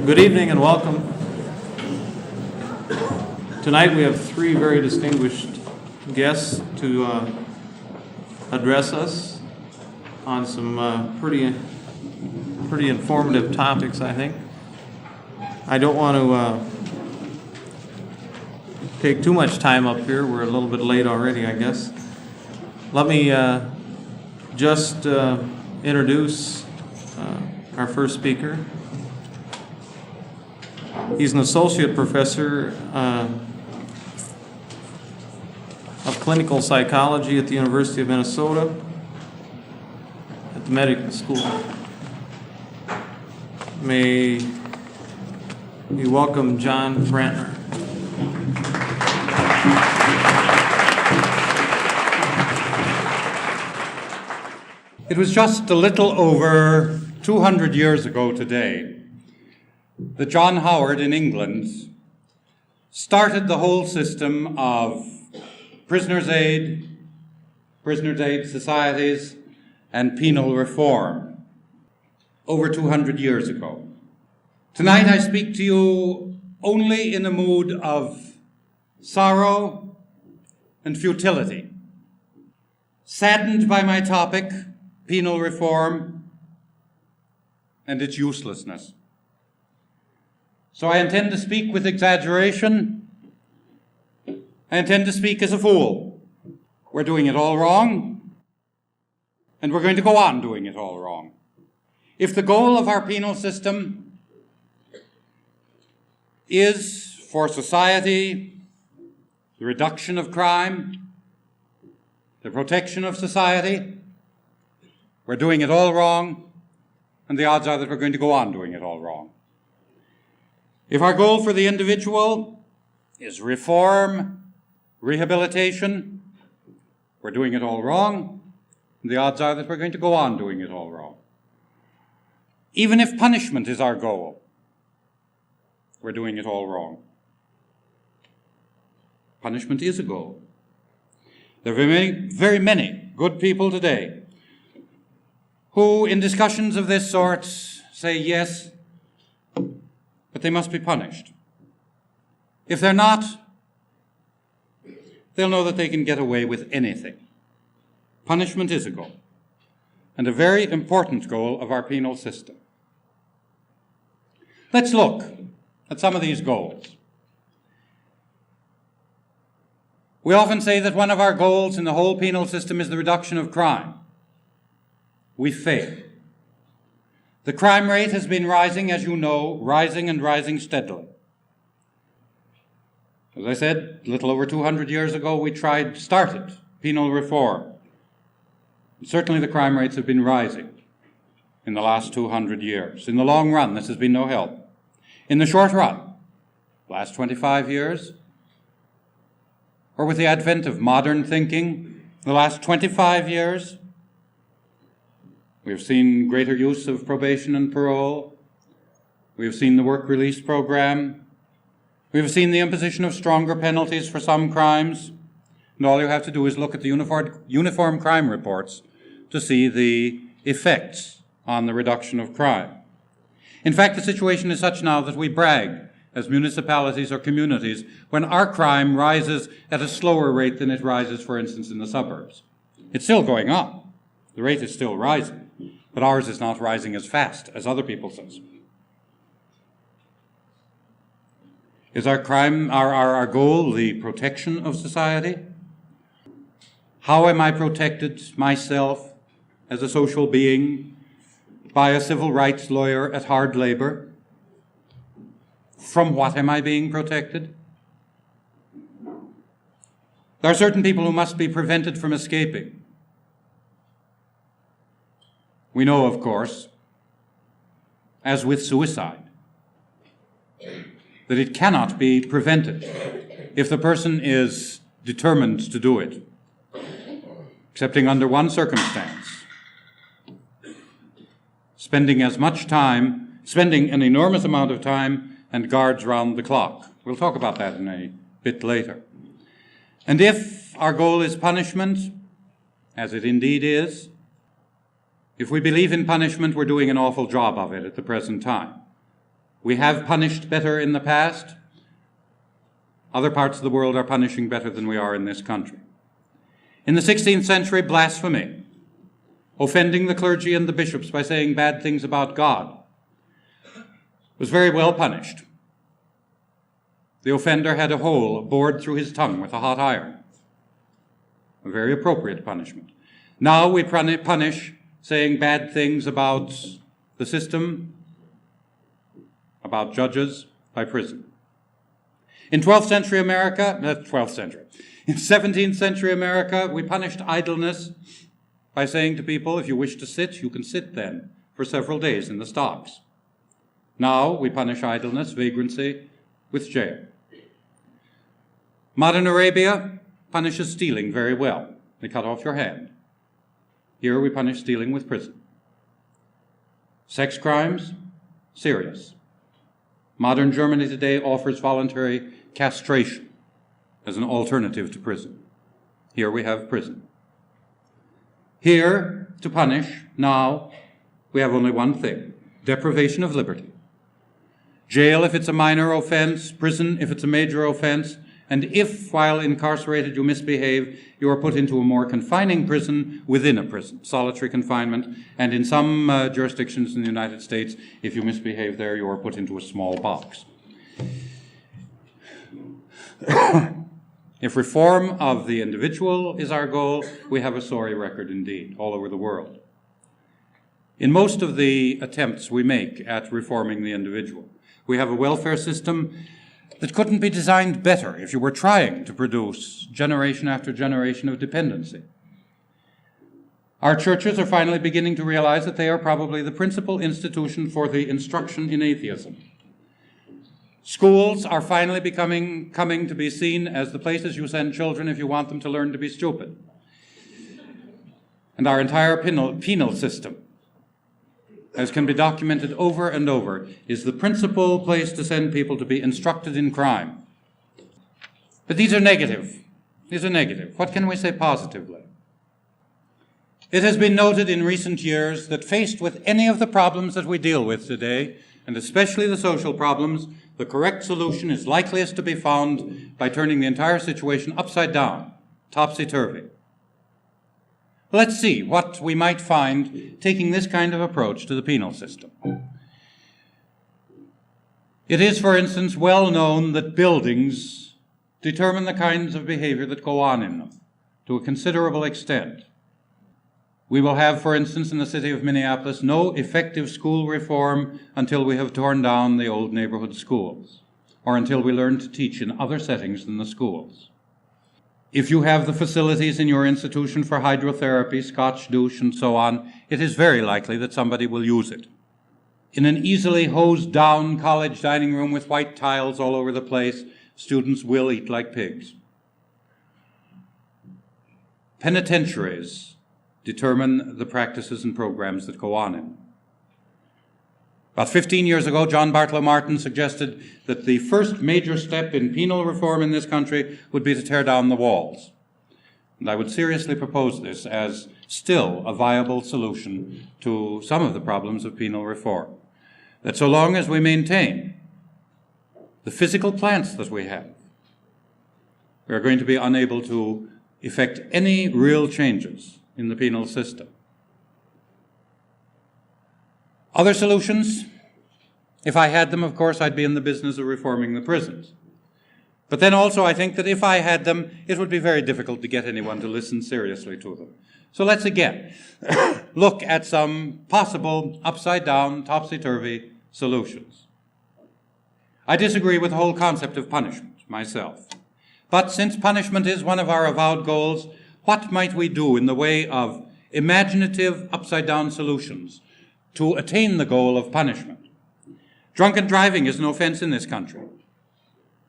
Good evening and welcome. Tonight we have three very distinguished guests to address us on some pretty informative topics, I think. I don't want to take too much time up here. We're a little bit late already, I guess. Let me just introduce our first speaker. He's an associate professor of clinical psychology at the University of Minnesota at the medical school. May we welcome John Brantner. It was just a little over 200 years ago today that John Howard in England started the whole system of prisoners' aid societies, and penal reform over 200 years ago. Tonight I speak to you only in a mood of sorrow and futility, saddened by my topic, penal reform, and its uselessness. So I intend to speak with exaggeration. I intend to speak as a fool. We're doing it all wrong, and we're going to go on doing it all wrong. If the goal of our penal system is for society the reduction of crime, the protection of society, we're doing it all wrong, and the odds are that we're going to go on doing it all wrong. If our goal for the individual is reform, rehabilitation, we're doing it all wrong, and the odds are that we're going to go on doing it all wrong. Even if punishment is our goal, we're doing it all wrong. Punishment is a goal. There are very many good people today who, in discussions of this sort, say yes, but they must be punished. If they're not, they'll know that they can get away with anything. Punishment is a goal, and a very important goal of our penal system. Let's look at some of these goals. We often say that one of our goals in the whole penal system is the reduction of crime. We fail. The crime rate has been rising, as you know, rising and rising steadily. As I said, a little over 200 years ago, we started penal reform. Certainly the crime rates have been rising in the last 200 years. In the long run, this has been no help. In the short run, last 25 years, or with the advent of modern thinking, the last 25 years, we have seen greater use of probation and parole. We have seen the work release program. We have seen the imposition of stronger penalties for some crimes. And all you have to do is look at the uniform crime reports to see the effects on the reduction of crime. In fact, the situation is such now that we brag as municipalities or communities when our crime rises at a slower rate than it rises, for instance, in the suburbs. It's still going up. The rate is still rising, but ours is not rising as fast as other people's. Is our goal the protection of society? How am I protected myself as a social being by a civil rights lawyer at hard labor? From what am I being protected? There are certain people who must be prevented from escaping. We know, of course, as with suicide, that it cannot be prevented if the person is determined to do it, excepting under one circumstance: spending an enormous amount of time and guards round the clock. We'll talk about that in a bit later. And if our goal is punishment, as it indeed is, if we believe in punishment, we're doing an awful job of it at the present time. We have punished better in the past. Other parts of the world are punishing better than we are in this country. In the 16th century, blasphemy, offending the clergy and the bishops by saying bad things about God, was very well punished. The offender had a hole bored through his tongue with a hot iron. A very appropriate punishment. Now we punish saying bad things about the system, about judges, by prison. In 12th century America, in 17th century America, we punished idleness by saying to people, if you wish to sit, you can sit then for several days in the stocks. Now we punish idleness, vagrancy, with jail. Modern Arabia punishes stealing very well. They cut off your hand. Here we punish stealing with prison. Sex crimes, serious. Modern Germany today offers voluntary castration as an alternative to prison. Here we have prison. Here, to punish, now, we have only one thing: deprivation of liberty. Jail if it's a minor offense, prison if it's a major offense, and if, while incarcerated, you misbehave, you are put into a more confining prison within a prison, solitary confinement, and in some jurisdictions in the United States, if you misbehave there, you are put into a small box. If reform of the individual is our goal, we have a sorry record indeed, all over the world. In most of the attempts we make at reforming the individual, we have a welfare system that couldn't be designed better if you were trying to produce generation after generation of dependency. Our churches are finally beginning to realize that they are probably the principal institution for the instruction in atheism. Schools are finally coming to be seen as the places you send children if you want them to learn to be stupid. And our entire penal system, as can be documented over and over, is the principal place to send people to be instructed in crime. But these are negative. These are negative. What can we say positively? It has been noted in recent years that faced with any of the problems that we deal with today, and especially the social problems, the correct solution is likeliest to be found by turning the entire situation upside down, topsy-turvy. Let's see what we might find taking this kind of approach to the penal system. It is, for instance, well known that buildings determine the kinds of behavior that go on in them to a considerable extent. We will have, for instance, in the city of Minneapolis, no effective school reform until we have torn down the old neighborhood schools, or until we learn to teach in other settings than the schools. If you have the facilities in your institution for hydrotherapy, Scotch douche, and so on, it is very likely that somebody will use it. In an easily hosed down college dining room with white tiles all over the place, students will eat like pigs. Penitentiaries determine the practices and programs that go on in them. About 15 years ago, John Bartlow Martin suggested that the first major step in penal reform in this country would be to tear down the walls. And I would seriously propose this as still a viable solution to some of the problems of penal reform. That so long as we maintain the physical plants that we have, we are going to be unable to effect any real changes in the penal system. Other solutions, if I had them, of course, I'd be in the business of reforming the prisons. But then also I think that if I had them, it would be very difficult to get anyone to listen seriously to them. So let's again look at some possible upside-down, topsy-turvy solutions. I disagree with the whole concept of punishment myself. But since punishment is one of our avowed goals, what might we do in the way of imaginative upside-down solutions to attain the goal of punishment? Drunken driving is an offense in this country.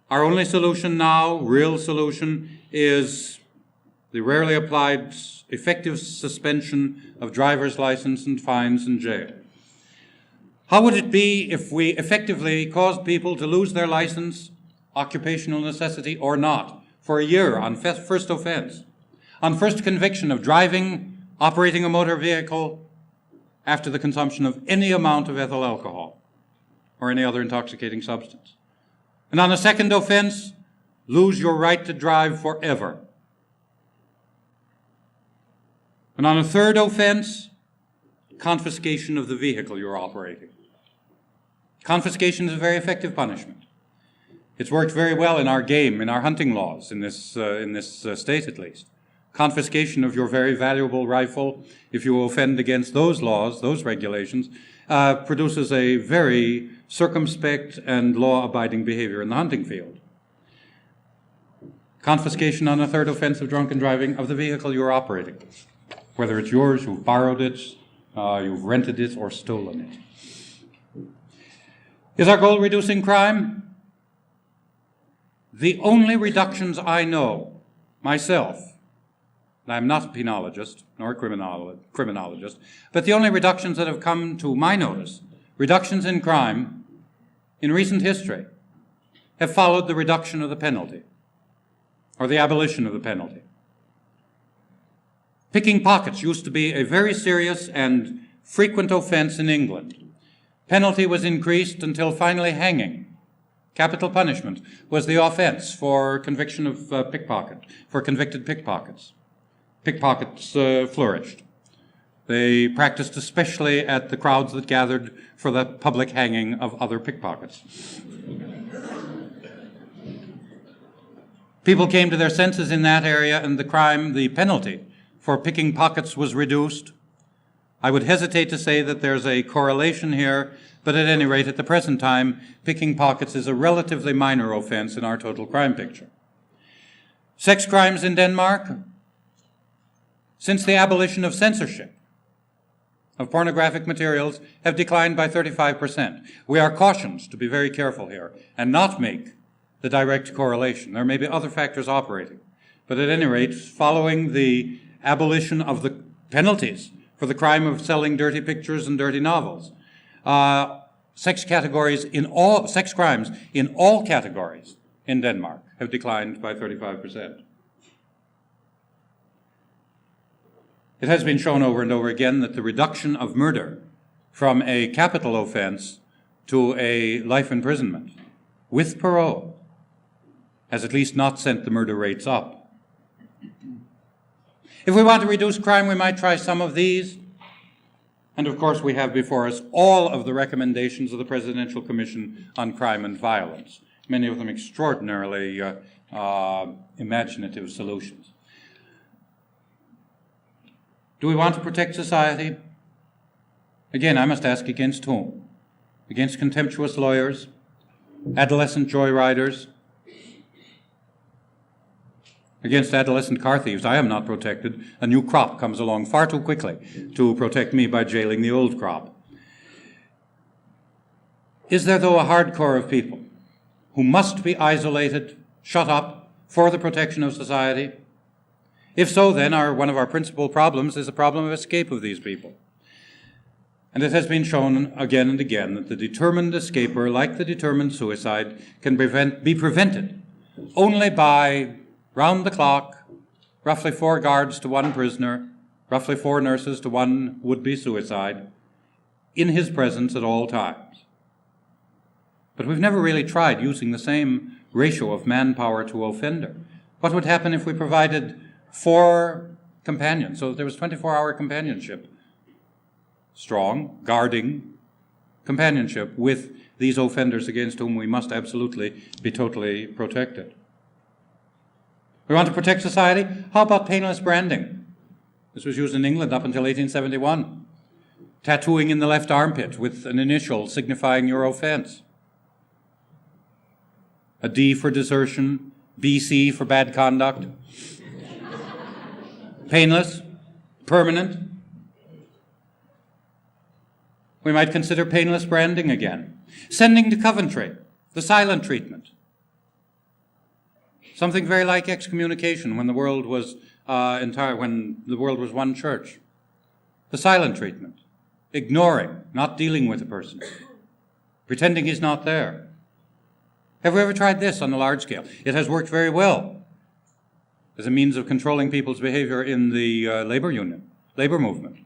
Our only solution now, real solution, is the rarely applied effective suspension of driver's license and fines and jail. How would it be if we effectively caused people to lose their license, occupational necessity or not, for a year on first offense, on first conviction of driving, operating a motor vehicle, after the consumption of any amount of ethyl alcohol? or any other intoxicating substance. And on a second offense, lose your right to drive forever. And on a third offense, confiscation of the vehicle you're operating. Confiscation is a very effective punishment. It's worked very well in our game, in our hunting laws, in this state at least. Confiscation of your very valuable rifle, if you offend against those laws, those regulations, produces a very circumspect and law-abiding behavior in the hunting field. Confiscation on a third offense of drunken driving of the vehicle you're operating, whether it's yours, you've borrowed it, you've rented it, or stolen it. Is our goal reducing crime? The only reductions I know, myself, and I'm not a penologist nor a criminologist, but the only reductions that have come to my notice, reductions in crime in recent history, have followed the reduction of the penalty, or the abolition of the penalty. Picking pockets used to be a very serious and frequent offense in England. Penalty was increased until finally hanging. Capital punishment was the offense for conviction of pickpocket, for convicted pickpockets. Pickpockets flourished. They practiced especially at the crowds that gathered for the public hanging of other pickpockets. People came to their senses in that area, and the penalty for picking pockets was reduced. I would hesitate to say that there's a correlation here, but at any rate, at the present time, picking pockets is a relatively minor offense in our total crime picture. Sex crimes in Denmark, since the abolition of censorship of pornographic materials, have declined by 35%. We are cautioned to be very careful here and not make the direct correlation. There may be other factors operating, but at any rate, following the abolition of the penalties for the crime of selling dirty pictures and dirty novels, sex crimes in all categories in Denmark have declined by 35%. It has been shown over and over again that the reduction of murder from a capital offense to a life imprisonment with parole has at least not sent the murder rates up. If we want to reduce crime, we might try some of these. And of course, we have before us all of the recommendations of the Presidential Commission on Crime and Violence, many of them extraordinarily imaginative solutions. Do we want to protect society? Again, I must ask, against whom? Against contemptuous lawyers, adolescent joyriders, against adolescent car thieves. I am not protected. A new crop comes along far too quickly to protect me by jailing the old crop. Is there, though, a hardcore of people who must be isolated, shut up, for the protection of society? If so, then one of our principal problems is the problem of escape of these people. And it has been shown again and again that the determined escaper, like the determined suicide, can be prevented only by round the clock, roughly 4 guards to 1 prisoner, roughly 4 nurses to 1 would-be suicide, in his presence at all times. But we've never really tried using the same ratio of manpower to offender. What would happen if we provided 4 companions, so there was 24-hour companionship, strong, guarding companionship with these offenders against whom we must absolutely be totally protected? We want to protect society? How about painless branding? This was used in England up until 1871. Tattooing in the left armpit with an initial signifying your offense. A D for desertion, BC for bad conduct. Painless, permanent. We might consider painless branding again. Sending to Coventry, the silent treatment. Something very like excommunication when the world was one church. The silent treatment. Ignoring, not dealing with a person. Pretending he's not there. Have we ever tried this on a large scale? It has worked very well as a means of controlling people's behavior in the labor movement.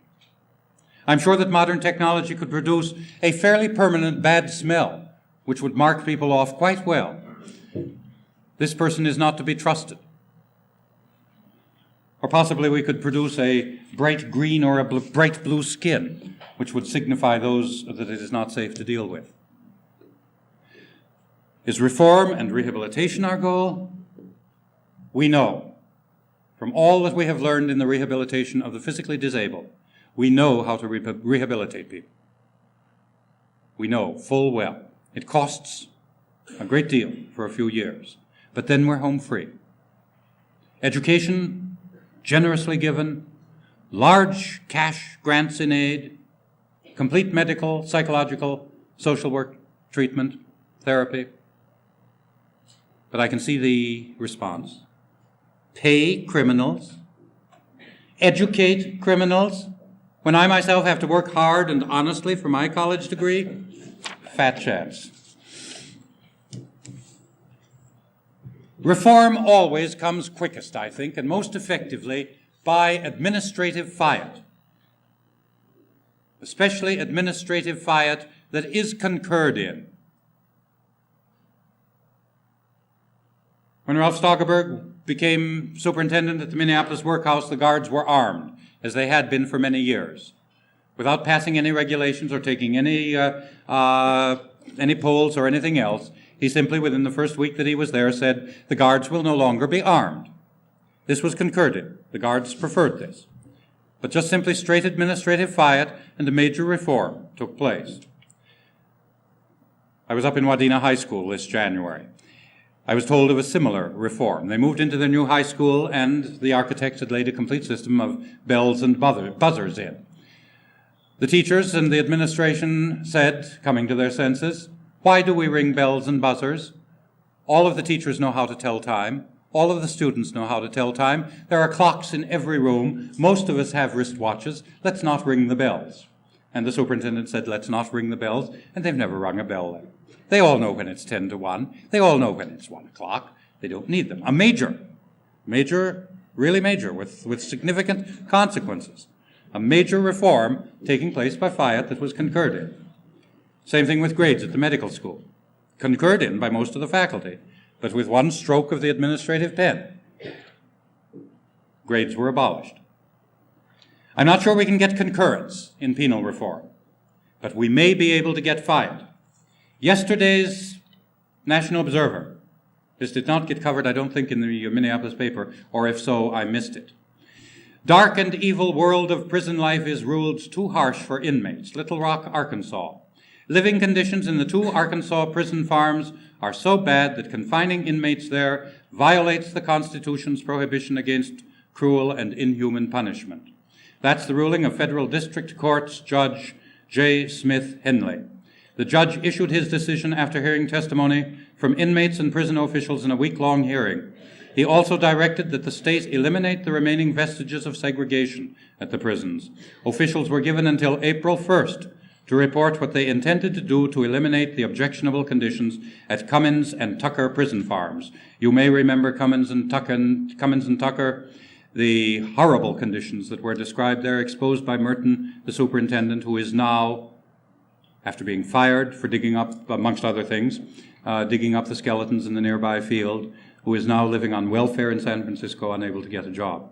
I'm sure that modern technology could produce a fairly permanent bad smell which would mark people off quite well. This person is not to be trusted. Or possibly we could produce a bright green or a bright blue skin, which would signify those that it is not safe to deal with. Is reform and rehabilitation our goal? We know, from all that we have learned in the rehabilitation of the physically disabled, we know how to rehabilitate people. We know full well. It costs a great deal for a few years, but then we're home free. Education generously given, large cash grants in aid, complete medical, psychological, social work, treatment, therapy. But I can see the response. Pay criminals, educate criminals, when I myself have to work hard and honestly for my college degree? Fat chance. Reform always comes quickest, I think, and most effectively by administrative fiat, especially administrative fiat that is concurred in. When Ralph Stoggeberg became superintendent at the Minneapolis workhouse, the guards were armed, as they had been for many years, without passing any regulations or taking any polls or anything else. He simply, within the first week that he was there, said, the guards will no longer be armed. This was concurred in. The guards preferred this. But just simply straight administrative fiat and a major reform took place. I was up in Wadena High School this January. I was told of a similar reform. They moved into their new high school and the architects had laid a complete system of bells and buzzers in. The teachers and the administration said, coming to their senses, why do we ring bells and buzzers? All of the teachers know how to tell time. All of the students know how to tell time. There are clocks in every room. Most of us have wristwatches. Let's not ring the bells. And the superintendent said, let's not ring the bells. And they've never rung a bell there. They all know when it's 10 to 1. They all know when it's 1 o'clock. They don't need them. A major, really major, with significant consequences. A major reform taking place by fiat that was concurred in. Same thing with grades at the medical school. Concurred in by most of the faculty, but with one stroke of the administrative pen. Grades were abolished. I'm not sure we can get concurrence in penal reform, but we may be able to get fiat. Yesterday's National Observer, this did not get covered, I don't think, in the Minneapolis paper, or if so, I missed it. Dark and evil world of prison life is ruled too harsh for inmates. Little Rock, Arkansas. Living conditions in the 2 Arkansas prison farms are so bad that confining inmates there violates the Constitution's prohibition against cruel and inhuman punishment. That's the ruling of Federal District Court's Judge J. Smith Henley. The judge issued his decision after hearing testimony from inmates and prison officials in a week-long hearing. He also directed that the state eliminate the remaining vestiges of segregation at the prisons. Officials were given until April 1st to report what they intended to do to eliminate the objectionable conditions at Cummins and Tucker prison farms. You may remember Cummins and Tucker, the horrible conditions that were described there, exposed by Merton, the superintendent, who is now, after being fired for digging up, amongst other things, digging up the skeletons in the nearby field, who is now living on welfare in San Francisco, unable to get a job.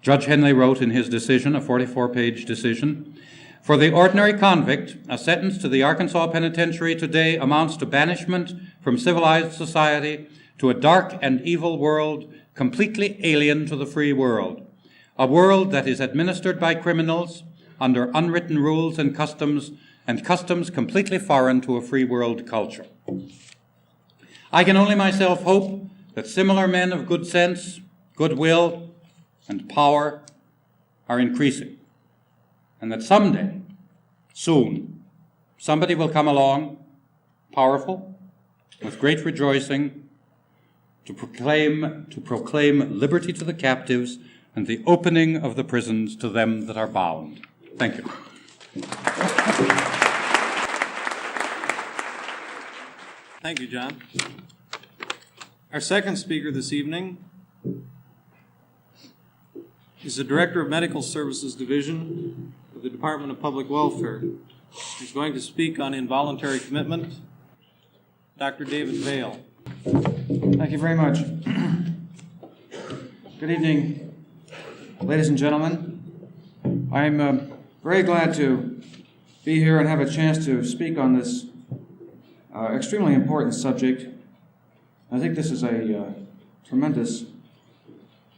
Judge Henley wrote in his decision, a 44-page decision, for the ordinary convict, a sentence to the Arkansas penitentiary today amounts to banishment from civilized society to a dark and evil world completely alien to the free world, a world that is administered by criminals under unwritten rules and customs completely foreign to a free world culture. I can only myself hope that similar men of good sense, goodwill, and power are increasing, and that someday, soon, somebody will come along, powerful, with great rejoicing, to proclaim liberty to the captives and the opening of the prisons to them that are bound. Thank you. Thank you, John. Our second speaker this evening is the Director of Medical Services Division of the Department of Public Welfare, is going to speak on involuntary commitment. Dr. David Vail. Thank you very much. Good evening, ladies and gentlemen. I'm very glad to be here and have a chance to speak on this extremely important subject. I think this is a tremendous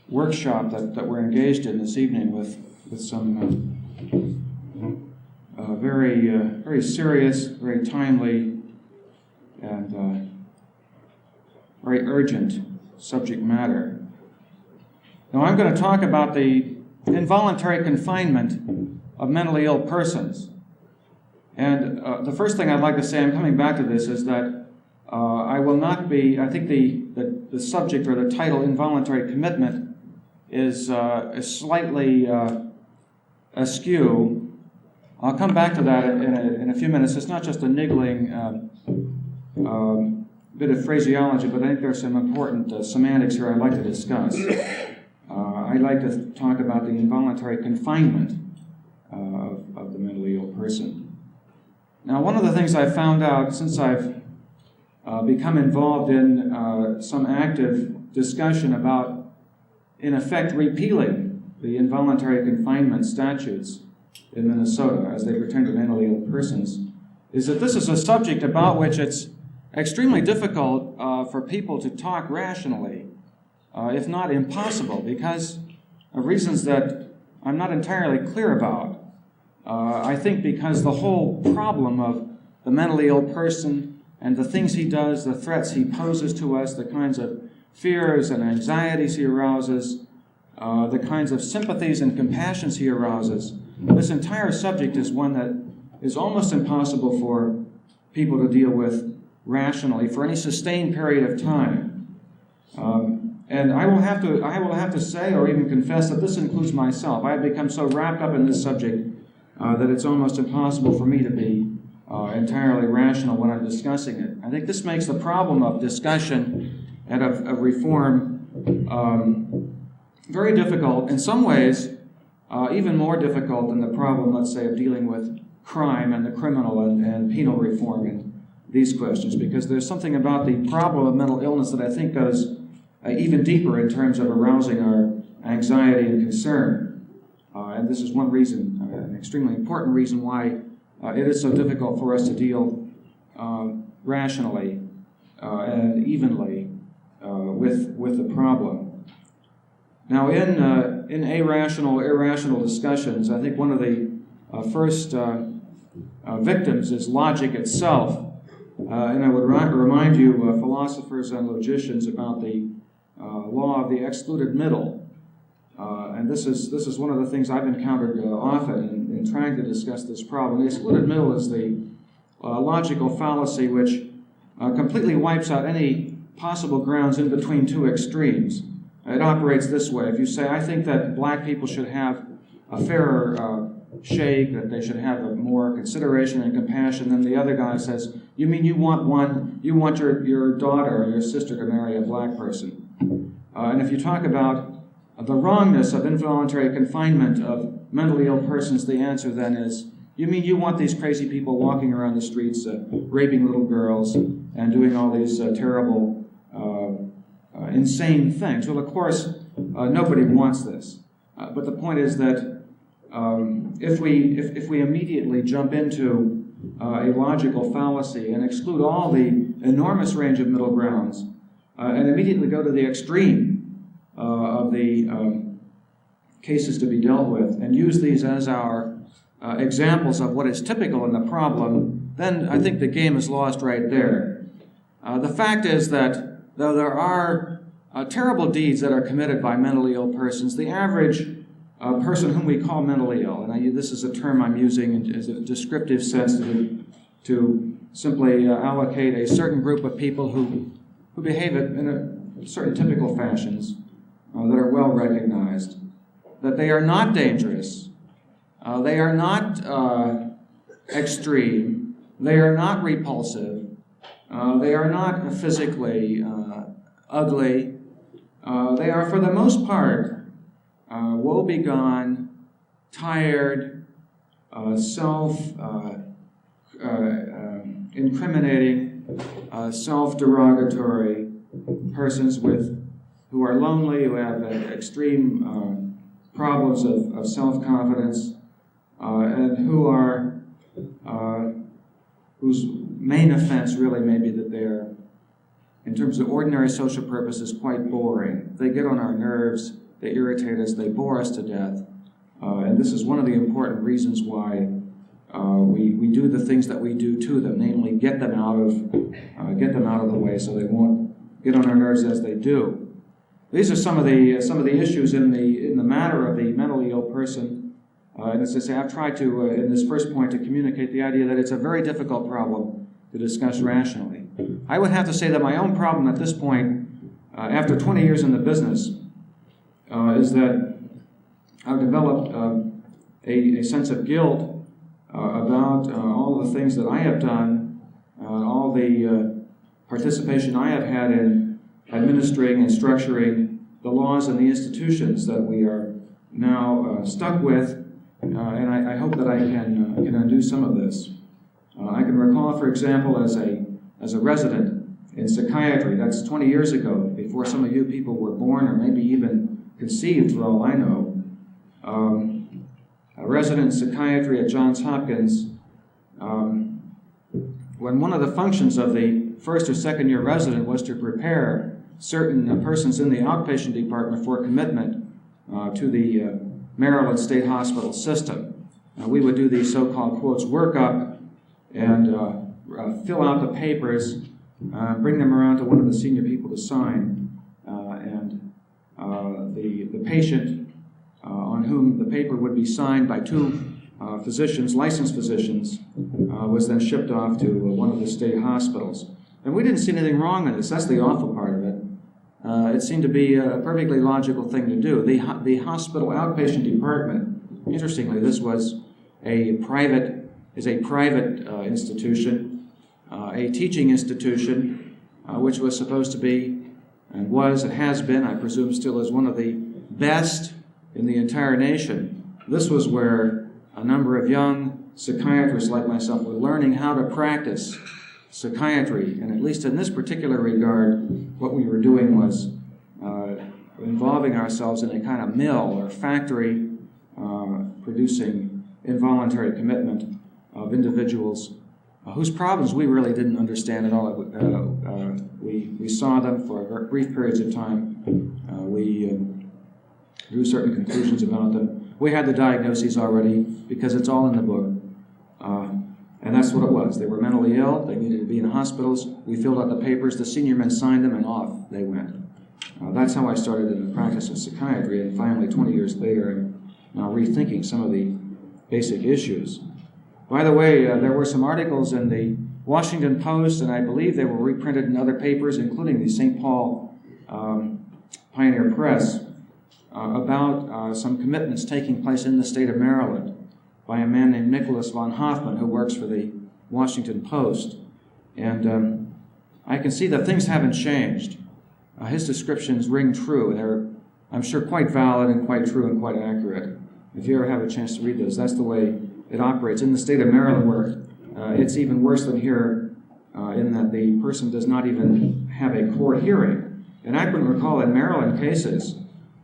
workshop that we're engaged in this evening with some very serious, very timely, and very urgent subject matter. Now I'm going to talk about the involuntary confinement of mentally ill persons. And the first thing I'd like to say, I'm coming back to this, is that I will not be, I think the subject or the title, involuntary commitment, is slightly askew. I'll come back to that in a few minutes. It's not just a niggling bit of phraseology, but I think there's some important semantics here I'd like to discuss. I'd like to talk about the involuntary confinement of the mentally ill person. Now, one of the things I've found out since I've become involved in some active discussion about, in effect, repealing the involuntary confinement statutes in Minnesota as they pertain to mentally ill persons, is that this is a subject about which it's extremely difficult for people to talk rationally, if not impossible, because of reasons that I'm not entirely clear about. I think because the whole problem of the mentally ill person and the things he does, the threats he poses to us, the kinds of fears and anxieties he arouses, the kinds of sympathies and compassions he arouses, this entire subject is one that is almost impossible for people to deal with rationally for any sustained period of time. And I will have to say, or even confess, that this includes myself. I have become so wrapped up in this subject that it's almost impossible for me to be entirely rational when I'm discussing it. I think this makes the problem of discussion and of reform very difficult, in some ways even more difficult than the problem, let's say, of dealing with crime and the criminal and penal reform and these questions, because there's something about the problem of mental illness that I think goes even deeper in terms of arousing our anxiety and concern. And this is one reason, an extremely important reason, why it is so difficult for us to deal rationally and evenly with the problem. Now, in irrational discussions, I think one of the first victims is logic itself. And I would remind you, philosophers and logicians, about the law of the excluded middle. And this is one of the things I've encountered often in trying to discuss this problem. The excluded middle is the logical fallacy which completely wipes out any possible grounds in between two extremes. It operates this way. If you say, I think that black people should have a fairer shake, that they should have more consideration and compassion, then the other guy says, you mean you want your daughter or your sister to marry a black person. And if you talk about the wrongness of involuntary confinement of mentally ill persons, the answer then is, you mean you want these crazy people walking around the streets, raping little girls and doing all these terrible, insane things. Well, of course, nobody wants this. But the point is that if we immediately jump into a logical fallacy and exclude all the enormous range of middle grounds and immediately go to the extreme of the cases to be dealt with and use these as our examples of what is typical in the problem, then I think the game is lost right there. The fact is that though there are terrible deeds that are committed by mentally ill persons, the average person whom we call mentally ill, and this is a term I'm using as a descriptive sense to simply allocate a certain group of people who behave in certain typical fashions that are well recognized, that they are not dangerous, they are not extreme, they are not repulsive, they are not physically ugly, they are for the most part woebegone, tired, incriminating, self-derogatory persons who are lonely, who have extreme problems of self-confidence, and whose main offense really may be that they're, in terms of ordinary social purposes, quite boring. They get on our nerves, they irritate us, they bore us to death. And this is one of the important reasons why we do the things that we do to them, namely get them out of the way so they won't get on our nerves as they do. These are some of the issues in the matter of the mentally ill person. And as I say, I've tried to, in this first point, to communicate the idea that it's a very difficult problem to discuss rationally. I would have to say that my own problem at this point, after 20 years in the business, is that I've developed a sense of guilt about all the things that I have done, all the participation I have had in administering and structuring the laws and the institutions that we are now stuck with, and I hope that I can undo some of this. I can recall, for example, as a resident in psychiatry, that's 20 years ago, before some of you people were born or maybe even conceived, for all I know. A resident in psychiatry at Johns Hopkins, when one of the functions of the first or second year resident was to prepare certain persons in the outpatient department for commitment to the Maryland State Hospital system. We would do these so-called, quotes, workup and fill out the papers, bring them around to one of the senior people to sign, and the patient on whom the paper would be signed by two physicians, licensed physicians, was then shipped off to one of the state hospitals. And we didn't see anything wrong in this. That's the awful part of it. It seemed to be a perfectly logical thing to do. The hospital outpatient department, interestingly, this was a private institution, a teaching institution, which was supposed to be, and was, and has been, I presume still is, one of the best in the entire nation. This was where a number of young psychiatrists like myself were learning how to practice psychiatry, and at least in this particular regard, what we were doing was involving ourselves in a kind of mill or factory producing involuntary commitment of individuals whose problems we really didn't understand at all. We saw them for brief periods of time. We drew certain conclusions about them. We had the diagnoses already because it's all in the book. And that's what it was. They were mentally ill. They needed to be in hospitals. We filled out the papers. The senior men signed them, and off they went. That's how I started in the practice of psychiatry. And finally, 20 years later, I'm now rethinking some of the basic issues. By the way, there were some articles in the Washington Post, and I believe they were reprinted in other papers, including the St. Paul Pioneer Press, about some commitments taking place in the state of Maryland by a man named Nicholas von Hoffman, who works for the Washington Post. And I can see that things haven't changed. His descriptions ring true. They're, I'm sure, quite valid and quite true and quite accurate. If you ever have a chance to read those, that's the way it operates. In the state of Maryland, where it's even worse than here, in that the person does not even have a court hearing. And I can recall in Maryland cases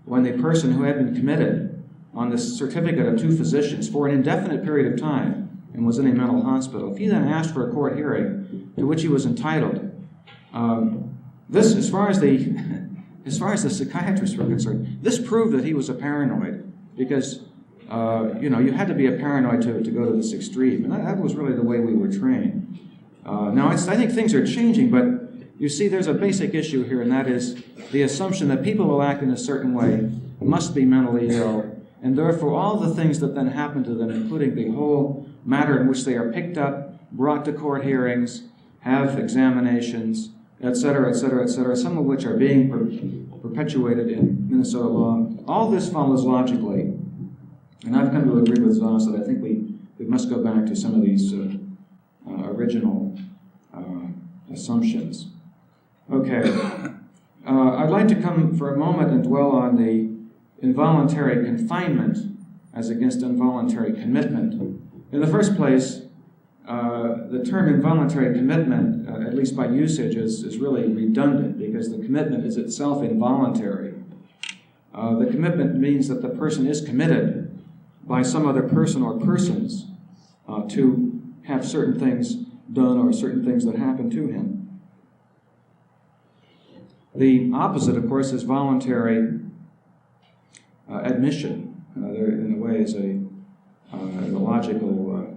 when the person who had been committed on this certificate of two physicians for an indefinite period of time and was in a mental hospital, if he then asked for a court hearing to which he was entitled, this, as far as the psychiatrists were concerned, this proved that he was a paranoid, because you had to be a paranoid to go to this extreme, and that was really the way we were trained. Now, I think things are changing, but you see, there's a basic issue here, and that is the assumption that people who act in a certain way must be mentally ill, and therefore all the things that then happen to them, including the whole matter in which they are picked up, brought to court hearings, have examinations, etc., etc., etc., some of which are being perpetuated in Minnesota law. All this follows logically, and I've come to agree with Voss that I think we must go back to some of these original assumptions. Okay, I'd like to come for a moment and dwell on the involuntary confinement as against involuntary commitment. In the first place, the term involuntary commitment, at least by usage, is really redundant because the commitment is itself involuntary. The commitment means that the person is committed by some other person or persons to have certain things done or certain things that happen to him. The opposite, of course, is voluntary admission. There, in a way, is a logical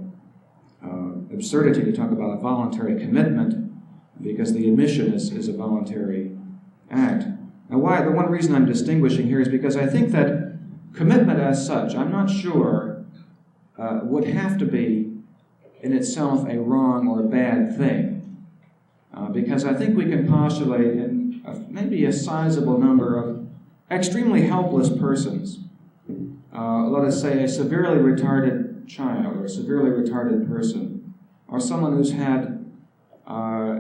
absurdity to talk about a voluntary commitment because the admission is a voluntary act. Now, the one reason I'm distinguishing here is because I think that commitment as such, I'm not sure, would have to be in itself a wrong or a bad thing. Because I think we can postulate in maybe a sizable number of extremely helpless persons, let us say a severely retarded child or a severely retarded person, or someone who's had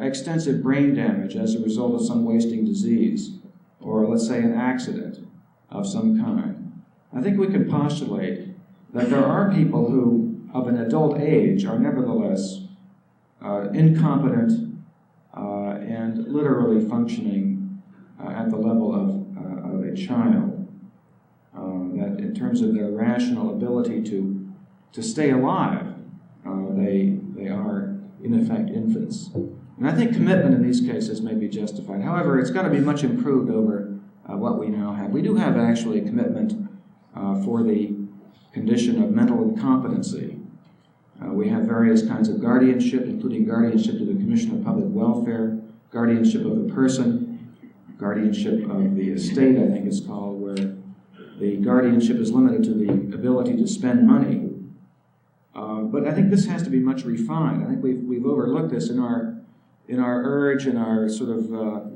extensive brain damage as a result of some wasting disease, or let's say an accident of some kind. I think we can postulate that there are people who, of an adult age, are nevertheless incompetent and literally functioning at the level of a child. That in terms of their rational ability to stay alive, they are, in effect, infants. And I think commitment in these cases may be justified. However, it's got to be much improved over what we now have. We do have actually a commitment for the condition of mental incompetency. We have various kinds of guardianship, including guardianship to the Commission of Public Welfare, guardianship of the person, guardianship of the estate, I think it's called, where the guardianship is limited to the ability to spend money. But I think this has to be much refined. I think we've overlooked this in our urge and our sort of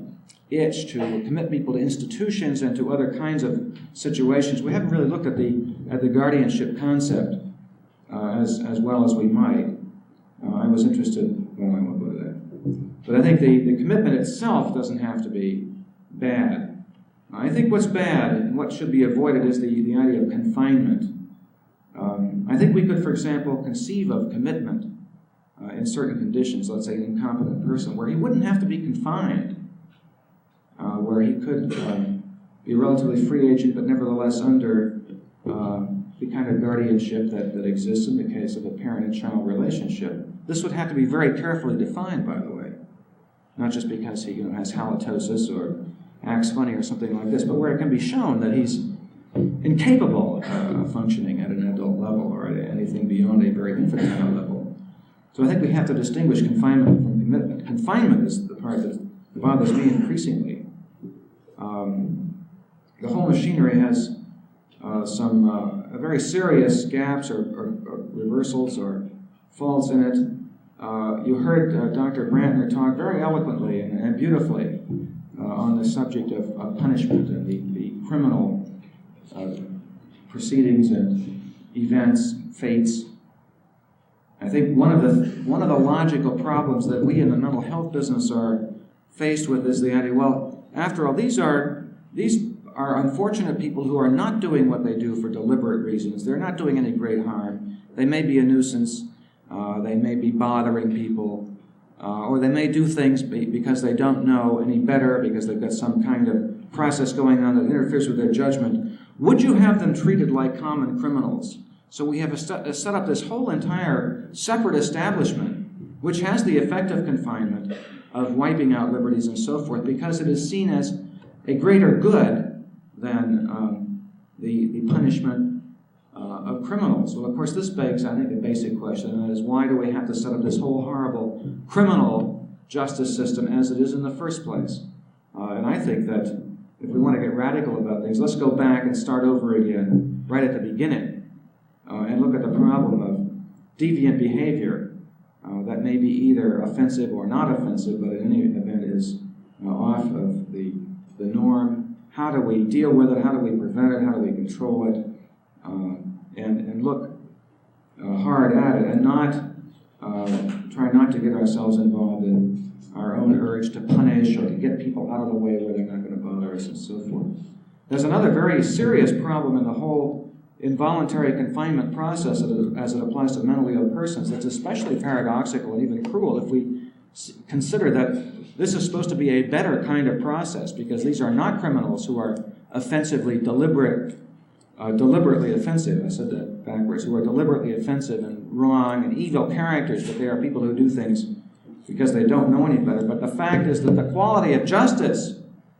itch to commit people to institutions and to other kinds of situations. We haven't really looked at the guardianship concept as well as we might. I was interested, well, I won't go to that. But I think the commitment itself doesn't have to be bad. I think what's bad and what should be avoided is the idea of confinement. I think we could, for example, conceive of commitment in certain conditions, let's say an incompetent person, where he wouldn't have to be confined, where he could be a relatively free agent, but nevertheless under the kind of guardianship that exists in the case of a parent and child relationship. This would have to be very carefully defined, by the way, not just because he has halitosis or acts funny or something like this, but where it can be shown that he's incapable of functioning at an adult level or at anything beyond a very infantile level. So I think we have to distinguish confinement from commitment. Confinement is the part that bothers me increasingly. The whole machinery has some very serious gaps or reversals or faults in it. You heard Dr. Brantner talk very eloquently and beautifully on the subject of punishment and the criminal proceedings and events, fates. I think one of the logical problems that we in the mental health business are faced with is the idea, well, after all, these are unfortunate people who are not doing what they do for deliberate reasons. They're not doing any great harm. They may be a nuisance. They may be bothering people. Or they may do things because they don't know any better, because they've got some kind of process going on that interferes with their judgment. Would you have them treated like common criminals? So we have set up this whole entire separate establishment which has the effect of confinement, of wiping out liberties and so forth, because it is seen as a greater good than the punishment of criminals. Well, of course, this begs, I think, a basic question, and that is, why do we have to set up this whole horrible criminal justice system as it is in the first place? And I think that if we want to get radical about things, let's go back and start over again right at the beginning and look at the problem of deviant behavior that may be either offensive or not offensive, but in any event is off of the norm. How do we deal with it? How do we prevent it? How do we control it? And look hard at it, and not try not to get ourselves involved in our own urge to punish or to get people out of the way where they're not going to bother us and so forth. There's another very serious problem in the whole involuntary confinement process as it applies to mentally ill persons that's especially paradoxical and even cruel if we consider that this is supposed to be a better kind of process, because these are not criminals who are offensively deliberately offensive, I said that backwards, who are deliberately offensive and wrong and evil characters, but they are people who do things because they don't know any better. But the fact is that the quality of justice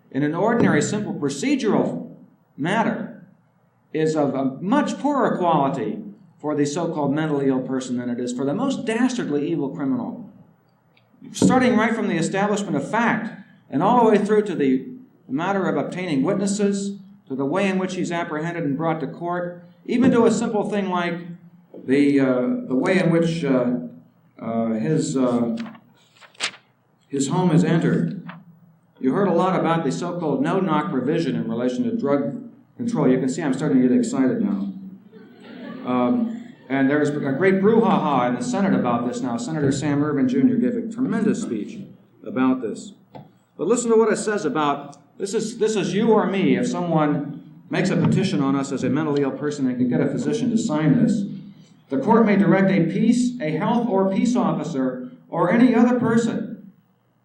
in an ordinary, simple procedural matter is of a much poorer quality for the so-called mentally ill person than it is for the most dastardly evil criminal. Starting right from the establishment of fact and all the way through to the matter of obtaining witnesses, to the way in which he's apprehended and brought to court, even to a simple thing like the way in which his home is entered. You heard a lot about the so-called no-knock provision in relation to drug control. You can see I'm starting to get excited now. And there's a great brouhaha in the Senate about this now. Senator Sam Ervin Jr. gave a tremendous speech about this. But listen to what it says about, this is you or me. If someone makes a petition on us as a mentally ill person and can get a physician to sign this, the court may direct a health or peace officer or any other person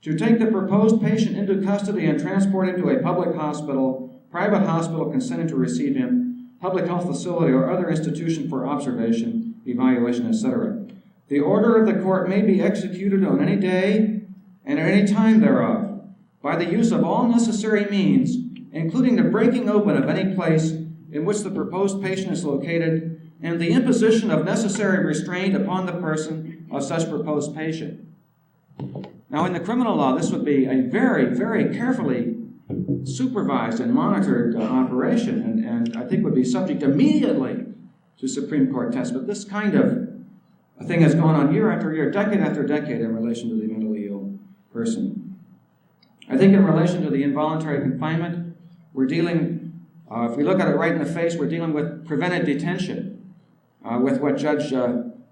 to take the proposed patient into custody and transport him to a public hospital, private hospital consenting to receive him, public health facility, or other institution for observation, evaluation, etc. The order of the court may be executed on any day and at any time thereof, by the use of all necessary means, including the breaking open of any place in which the proposed patient is located, and the imposition of necessary restraint upon the person of such proposed patient. Now, in the criminal law, this would be a very, very carefully supervised and monitored operation, and I think would be subject immediately to Supreme Court tests. But this kind of a thing has gone on year after year, decade after decade in relation to the mentally ill person. I think in relation to the involuntary confinement, we're dealing, if we look at it right in the face, we're dealing with prevented detention, with what Judge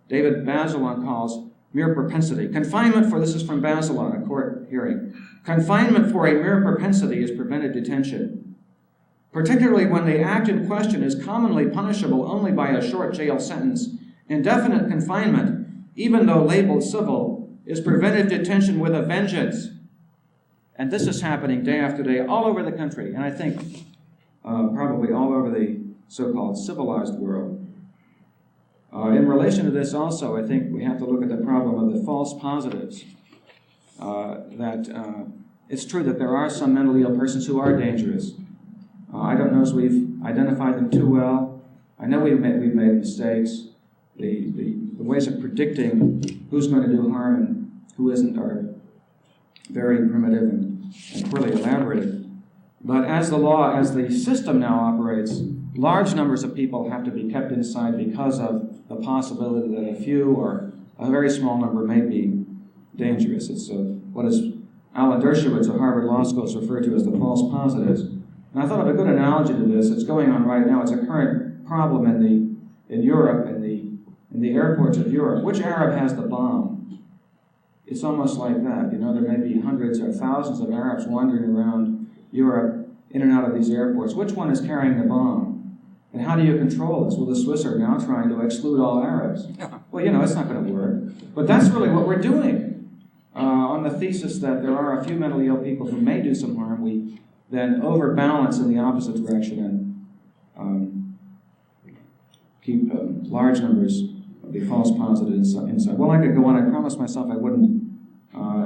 David Bazelon calls mere propensity. Confinement for, this is from Bazelon, a court hearing. Confinement for a mere propensity is prevented detention, particularly when the act in question is commonly punishable only by a short jail sentence. Indefinite confinement, even though labeled civil, is prevented detention with a vengeance. And this is happening day after day all over the country, and I think probably all over the so-called civilized world. In relation to this also, I think we have to look at the problem of the false positives. It's true that there are some mentally ill persons who are dangerous. I don't know if we've identified them too well. I know we've made mistakes. The ways of predicting who's going to do harm and who isn't are very primitive and poorly elaborated. But as the system now operates, large numbers of people have to be kept inside because of the possibility that a few or a very small number may be dangerous. It's what is Alan Dershowitz of Harvard Law School is referred to as the false positives. And I thought of a good analogy to this. It's going on right now. It's a current problem in Europe, in the airports of Europe. Which Arab has the bomb? It's almost like that. You know, there may be hundreds or thousands of Arabs wandering around Europe in and out of these airports. Which one is carrying the bomb? And how do you control this? Well, the Swiss are now trying to exclude all Arabs. Well, you know, it's not going to work. But that's really what we're doing. On the thesis that there are a few mentally ill people who may do some harm, we then overbalance in the opposite direction and keep large numbers of the false positives inside. Well, I could go on. I promised myself I wouldn't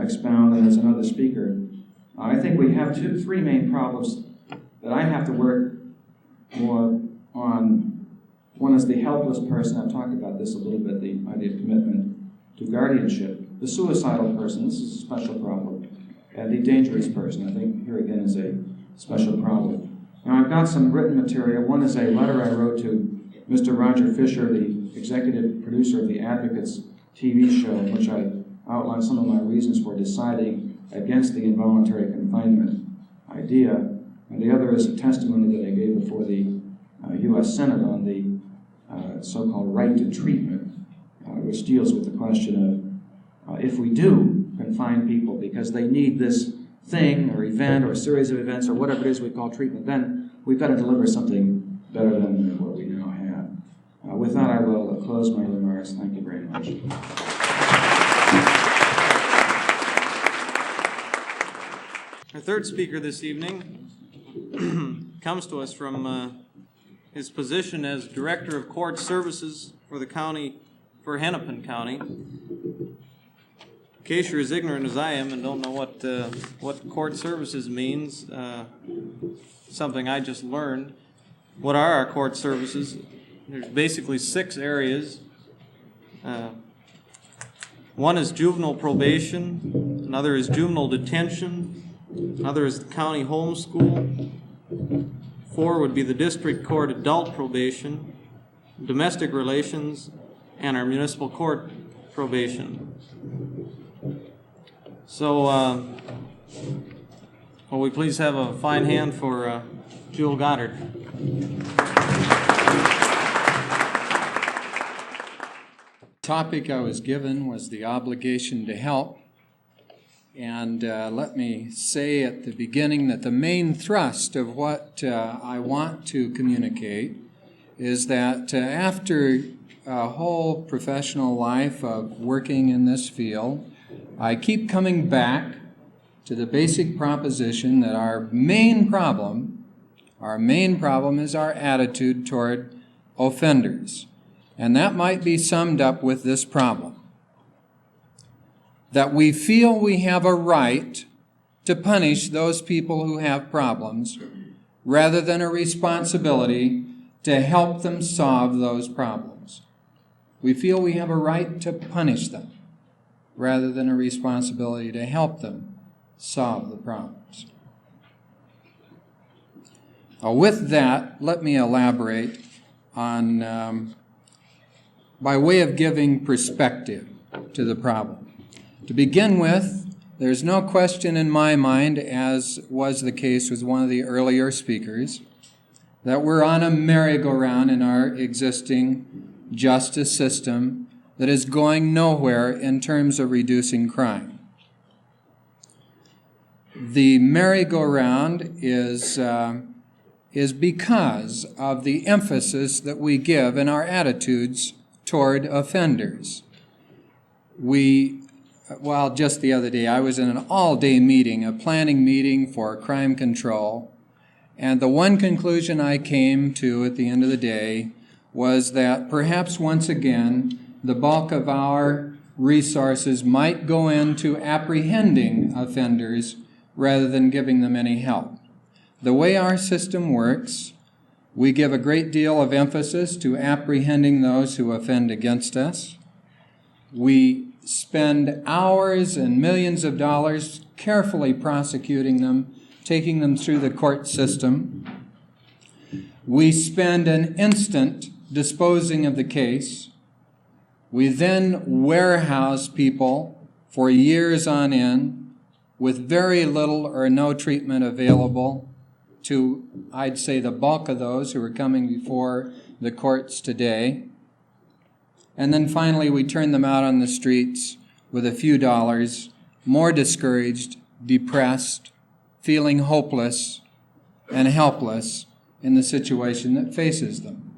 expound, and as another speaker. I think we have three main problems that I have to work more on. One is the helpless person. I've talked about this a little bit, the idea of commitment to guardianship. The suicidal person, this is a special problem. And the dangerous person, I think here again is a special problem. Now I've got some written material. One is a letter I wrote to Mr. Roger Fisher, the executive producer of the Advocates TV show, in which I outlined some of my reasons for deciding against the involuntary confinement idea. And the other is a testimony that I gave before the U.S. Senate on the so-called right to treatment, which deals with the question of if we do confine people because they need this thing or event or series of events or whatever it is we call treatment, then we've got to deliver something better than what we now have. With that, I will close my remarks. Thank you very much. Our third speaker this evening comes to us from his position as Director of Court Services for the county, for Hennepin County. In case you're as ignorant as I am and don't know what court services means, something I just learned. What are our court services? There's basically 6 areas. One is juvenile probation, another is juvenile detention, another is the county home school. 4 would be the district court adult probation, domestic relations, and our municipal court probation. So, will we please have a fine hand for Jewel Goddard. Topic I was given was the obligation to help. And let me say at the beginning that the main thrust of what I want to communicate is that after a whole professional life of working in this field, I keep coming back to the basic proposition that our main problem is our attitude toward offenders. And that might be summed up with this problem: that we feel we have a right to punish those people who have problems rather than a responsibility to help them solve those problems. We feel we have a right to punish them rather than a responsibility to help them solve the problems. With that, let me elaborate on, by way of giving perspective to the problem. To begin with, there's no question in my mind, as was the case with one of the earlier speakers, that we're on a merry-go-round in our existing justice system that is going nowhere in terms of reducing crime. The merry-go-round is because of the emphasis that we give in our attitudes toward offenders. Just the other day, I was in an all-day meeting, a planning meeting for crime control, and the one conclusion I came to at the end of the day was that perhaps once again, the bulk of our resources might go into apprehending offenders rather than giving them any help. The way our system works, we give a great deal of emphasis to apprehending those who offend against us. We spend hours and millions of dollars carefully prosecuting them, taking them through the court system. We spend an instant disposing of the case. We then warehouse people for years on end with very little or no treatment available to, I'd say, the bulk of those who are coming before the courts today. And then finally, we turn them out on the streets with a few dollars, more discouraged, depressed, feeling hopeless and helpless in the situation that faces them.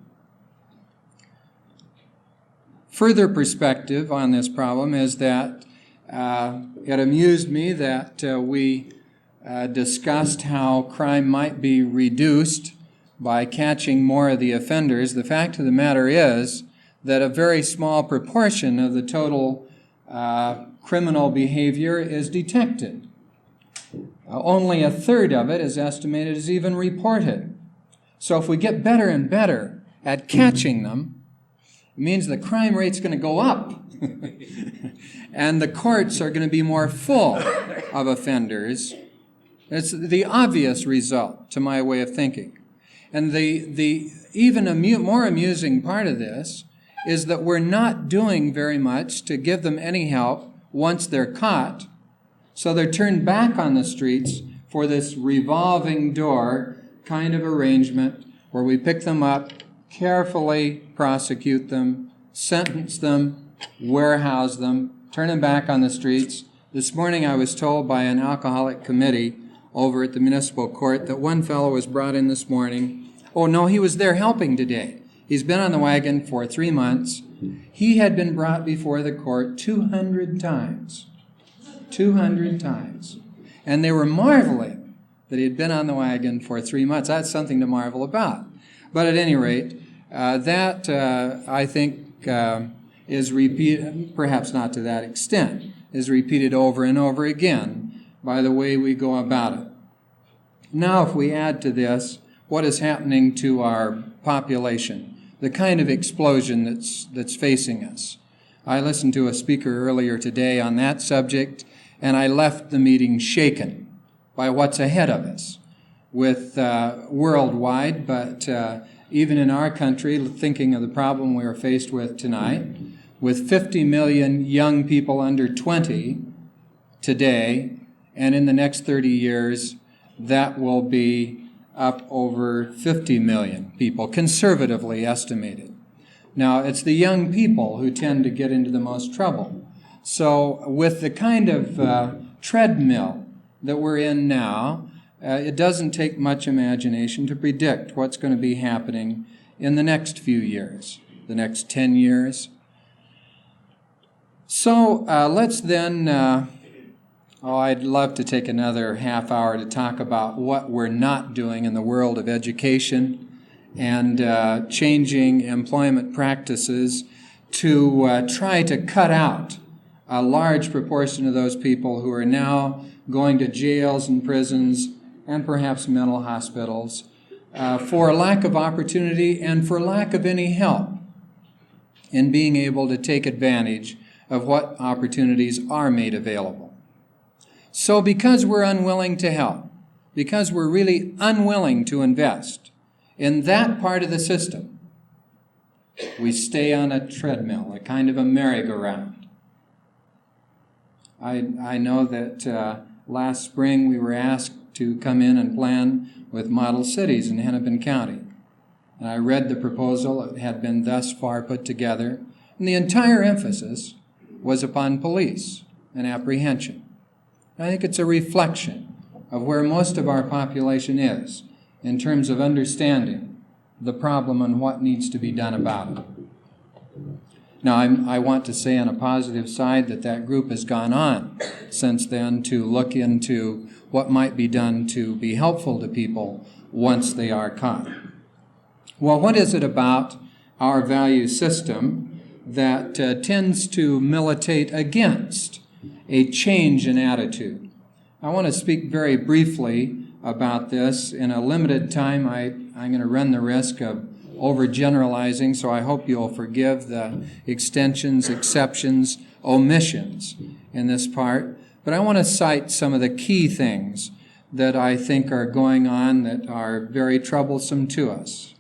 Further perspective on this problem is that it amused me that we discussed how crime might be reduced by catching more of the offenders. The fact of the matter is that a very small proportion of the total criminal behavior is detected. Only a third of it is estimated is even reported. So if we get better and better at catching them, it means the crime rate's going to go up. And the courts are going to be more full of offenders. It's the obvious result, to my way of thinking. And the even more amusing part of this is that we're not doing very much to give them any help once they're caught. So they're turned back on the streets for this revolving door kind of arrangement where we pick them up, carefully prosecute them, sentence them, warehouse them, turn them back on the streets. This morning I was told by an alcoholic committee over at the municipal court that one fellow was brought in this morning. Oh no, he was there helping today. He's been on the wagon for 3 months. He had been brought before the court 200 times. 200 times. And they were marveling that he had been on the wagon for 3 months. That's something to marvel about. But at any rate, that I think is repeated, perhaps not to that extent, is repeated over and over again by the way we go about it. Now, if we add to this what is happening to our population, the kind of explosion that's facing us. I listened to a speaker earlier today on that subject, and I left the meeting shaken by what's ahead of us, with worldwide, but even in our country, thinking of the problem we are faced with tonight, with 50 million young people under 20 today, and in the next 30 years, that will be up over 50 million people, conservatively estimated. Now, it's the young people who tend to get into the most trouble. So with the kind of treadmill that we're in now, it doesn't take much imagination to predict what's going to be happening in the next few years, the next 10 years. So let's then... I'd love to take another half hour to talk about what we're not doing in the world of education and changing employment practices to try to cut out a large proportion of those people who are now going to jails and prisons and perhaps mental hospitals for lack of opportunity and for lack of any help in being able to take advantage of what opportunities are made available. So because we're unwilling to help, because we're really unwilling to invest in that part of the system, we stay on a treadmill, a kind of a merry-go-round. I know that last spring we were asked to come in and plan with model cities in Hennepin County. And I read the proposal that had been thus far put together, and the entire emphasis was upon police and apprehension. I think it's a reflection of where most of our population is in terms of understanding the problem and what needs to be done about it. Now, I want to say on a positive side that group has gone on since then to look into what might be done to be helpful to people once they are caught. Well, what is it about our value system that tends to militate against a change in attitude? I want to speak very briefly about this. In a limited time, I'm going to run the risk of overgeneralizing, so I hope you'll forgive the extensions, exceptions, omissions in this part. But I want to cite some of the key things that I think are going on that are very troublesome to us.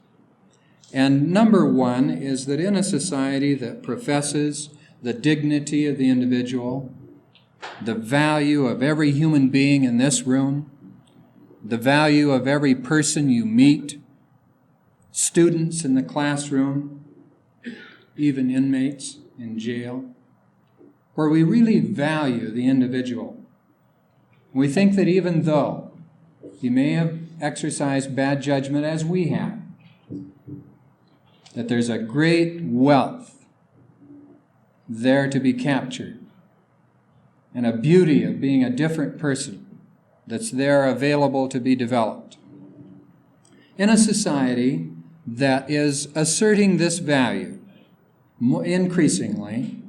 And number one is that in a society that professes the dignity of the individual, the value of every human being in this room, the value of every person you meet, students in the classroom, even inmates in jail, where we really value the individual. We think that even though he may have exercised bad judgment as we have, that there's a great wealth there to be captured, and a beauty of being a different person that's there available to be developed. In a society that is asserting this value increasingly,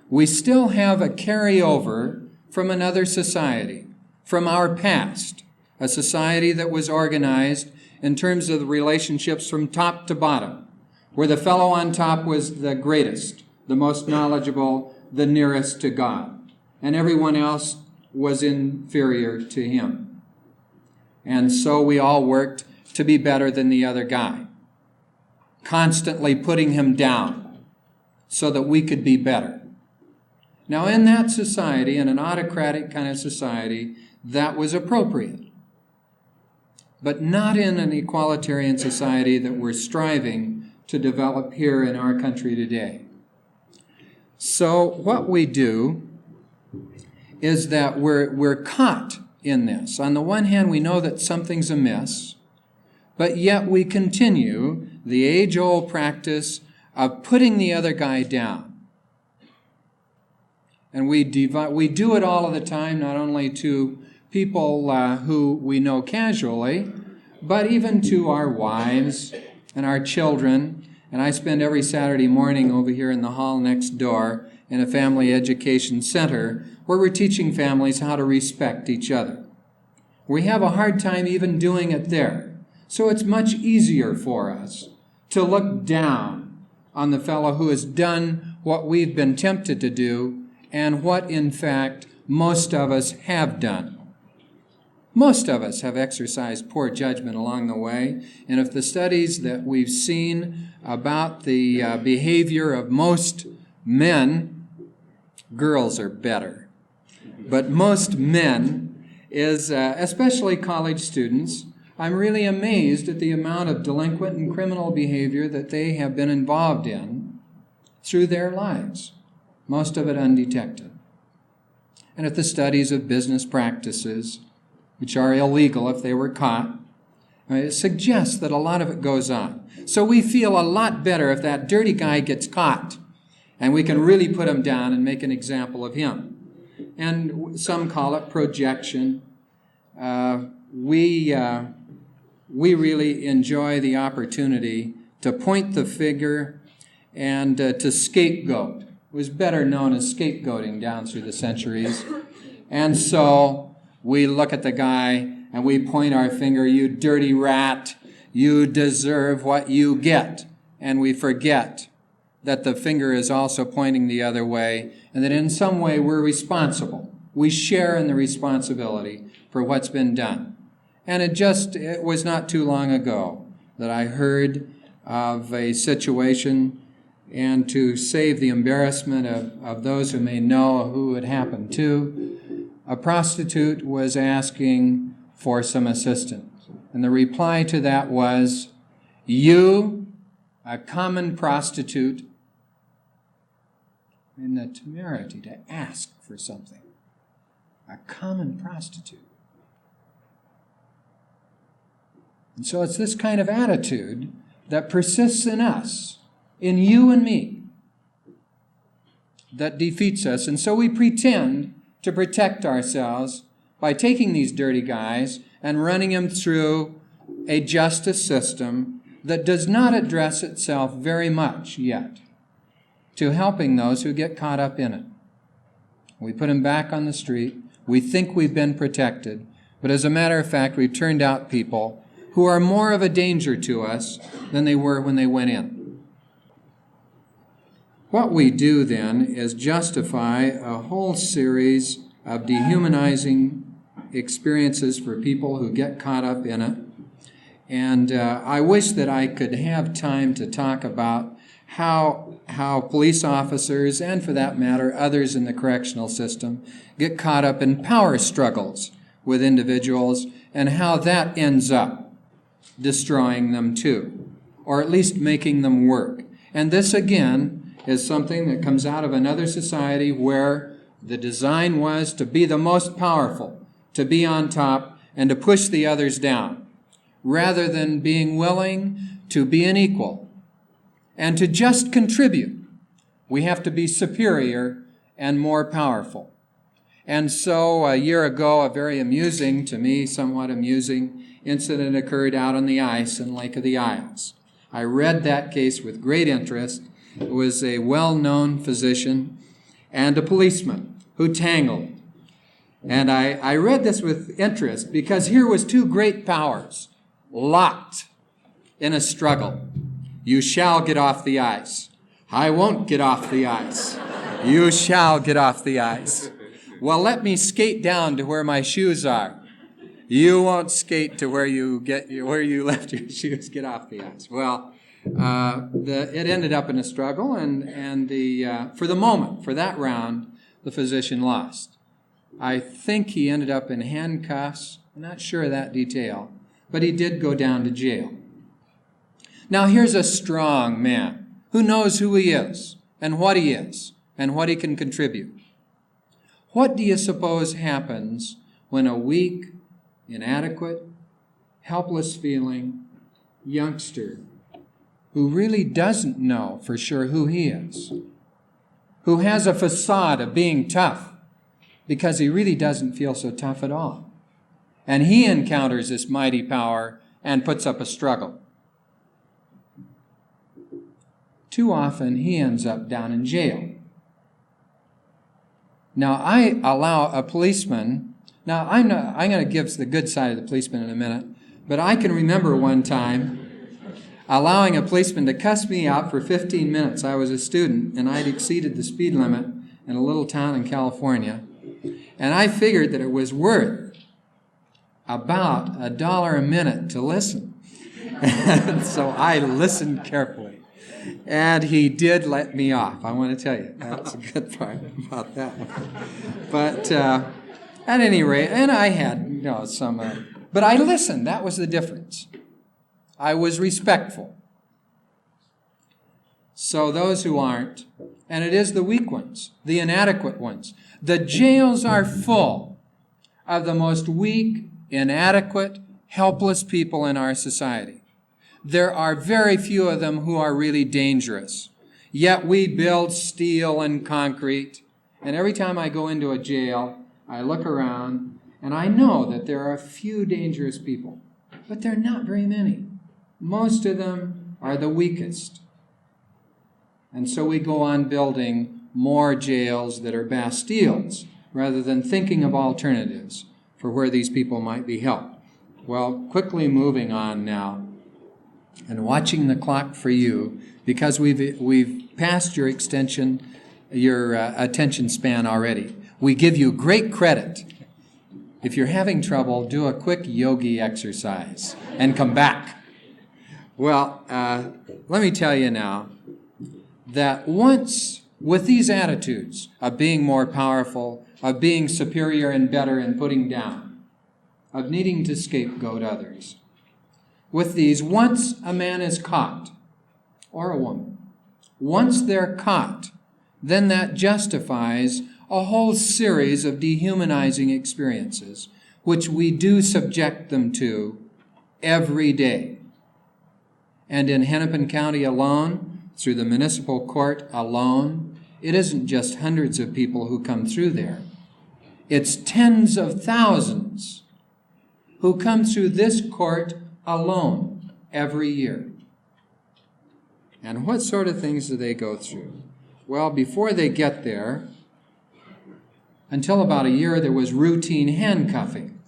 we still have a carryover from another society, from our past, a society that was organized in terms of the relationships from top to bottom, where the fellow on top was the greatest, the most knowledgeable, the nearest to God, and everyone else was inferior to him. And so we all worked to be better than the other guy, constantly putting him down so that we could be better. Now, in that society, in an autocratic kind of society, that was appropriate. But not in an equalitarian society that we're striving to develop here in our country today. So what we do is that we're caught in this. On the one hand, we know that something's amiss, but yet we continue the age-old practice of putting the other guy down. And we do it all of the time, not only to people who we know casually, but even to our wives and our children. And I spend every Saturday morning over here in the hall next door in a family education center where we're teaching families how to respect each other. We have a hard time even doing it there. So it's much easier for us to look down on the fellow who has done what we've been tempted to do and what, in fact, most of us have done. Most of us have exercised poor judgment along the way, and if the studies that we've seen about the behavior of most men, girls are better, but most men is, especially college students, I'm really amazed at the amount of delinquent and criminal behavior that they have been involved in through their lives, most of it undetected. And at the studies of business practices, which are illegal if they were caught, it suggests that a lot of it goes on. So we feel a lot better if that dirty guy gets caught, and we can really put him down and make an example of him. And some call it projection. We really enjoy the opportunity to point the finger and to scapegoat. It was better known as scapegoating down through the centuries. And so we look at the guy and we point our finger, you dirty rat, you deserve what you get. And we forget that the finger is also pointing the other way and that in some way we're responsible. We share in the responsibility for what's been done. And it was not too long ago that I heard of a situation, and to save the embarrassment of those who may know who it happened to, a prostitute was asking for some assistance. And the reply to that was, you, a common prostitute, in the temerity to ask for something. A common prostitute. And so it's this kind of attitude that persists in us, in you and me, that defeats us. And so we pretend to protect ourselves by taking these dirty guys and running them through a justice system that does not address itself very much yet to helping those who get caught up in it. We put them back on the street. We think we've been protected. But as a matter of fact, we've turned out people who are more of a danger to us than they were when they went in. What we do then is justify a whole series of dehumanizing experiences for people who get caught up in it. And I wish that I could have time to talk about how police officers, and for that matter, others in the correctional system, get caught up in power struggles with individuals and how that ends up destroying them too, or at least making them work. And this, again, is something that comes out of another society where the design was to be the most powerful, to be on top, and to push the others down, rather than being willing to be an equal and to just contribute. We have to be superior and more powerful. And so a year ago, a very amusing, to me, somewhat amusing incident occurred out on the ice in Lake of the Isles. I read that case with great interest. It was a well-known physician and a policeman who tangled. And I read this with interest because here was two great powers locked in a struggle. You shall get off the ice. I won't get off the ice. You shall get off the ice. Well, let me skate down to where my shoes are. You won't skate to where you left your shoes. Get off the ice. Well, it ended up in a struggle, and for the moment, for that round, the physician lost. I think he ended up in handcuffs. I'm not sure of that detail, but he did go down to jail. Now here's a strong man who knows who he is and what he can contribute. What do you suppose happens when a weak, inadequate, helpless feeling youngster who really doesn't know for sure who he is, who has a facade of being tough because he really doesn't feel so tough at all. And he encounters this mighty power and puts up a struggle. Too often he ends up down in jail. Now I allow a policeman, now I'm going to give the good side of the policeman in a minute, but I can remember one time allowing a policeman to cuss me out for 15 minutes. I was a student and I'd exceeded the speed limit in a little town in California, and I figured that it was worth about $1 a minute to listen. And so I listened carefully. And he did let me off, I want to tell you. That's a good part about that one. But at any rate, and I had some, but I listened. That was the difference. I was respectful. So those who aren't, and it is the weak ones, the inadequate ones. The jails are full of the most weak, inadequate, helpless people in our society. There are very few of them who are really dangerous. Yet we build steel and concrete. And every time I go into a jail, I look around and I know that there are a few dangerous people. But there are not very many. Most of them are the weakest. And so we go on building more jails that are bastilles rather than thinking of alternatives for where these people might be helped. Well, quickly moving on now, and watching the clock for you, because we've passed your attention span already. We give you great credit. If you're having trouble, do a quick yogi exercise and come back. Well, let me tell you now that once with these attitudes of being more powerful, of being superior and better and putting down, of needing to scapegoat others, with these, once a man is caught, or a woman, once they're caught, then that justifies a whole series of dehumanizing experiences, which we do subject them to every day. And in Hennepin County alone, through the municipal court alone, it isn't just hundreds of people who come through there. It's tens of thousands who come through this court alone every year. And what sort of things do they go through? Well, before they get there, until about a year, there was routine handcuffing.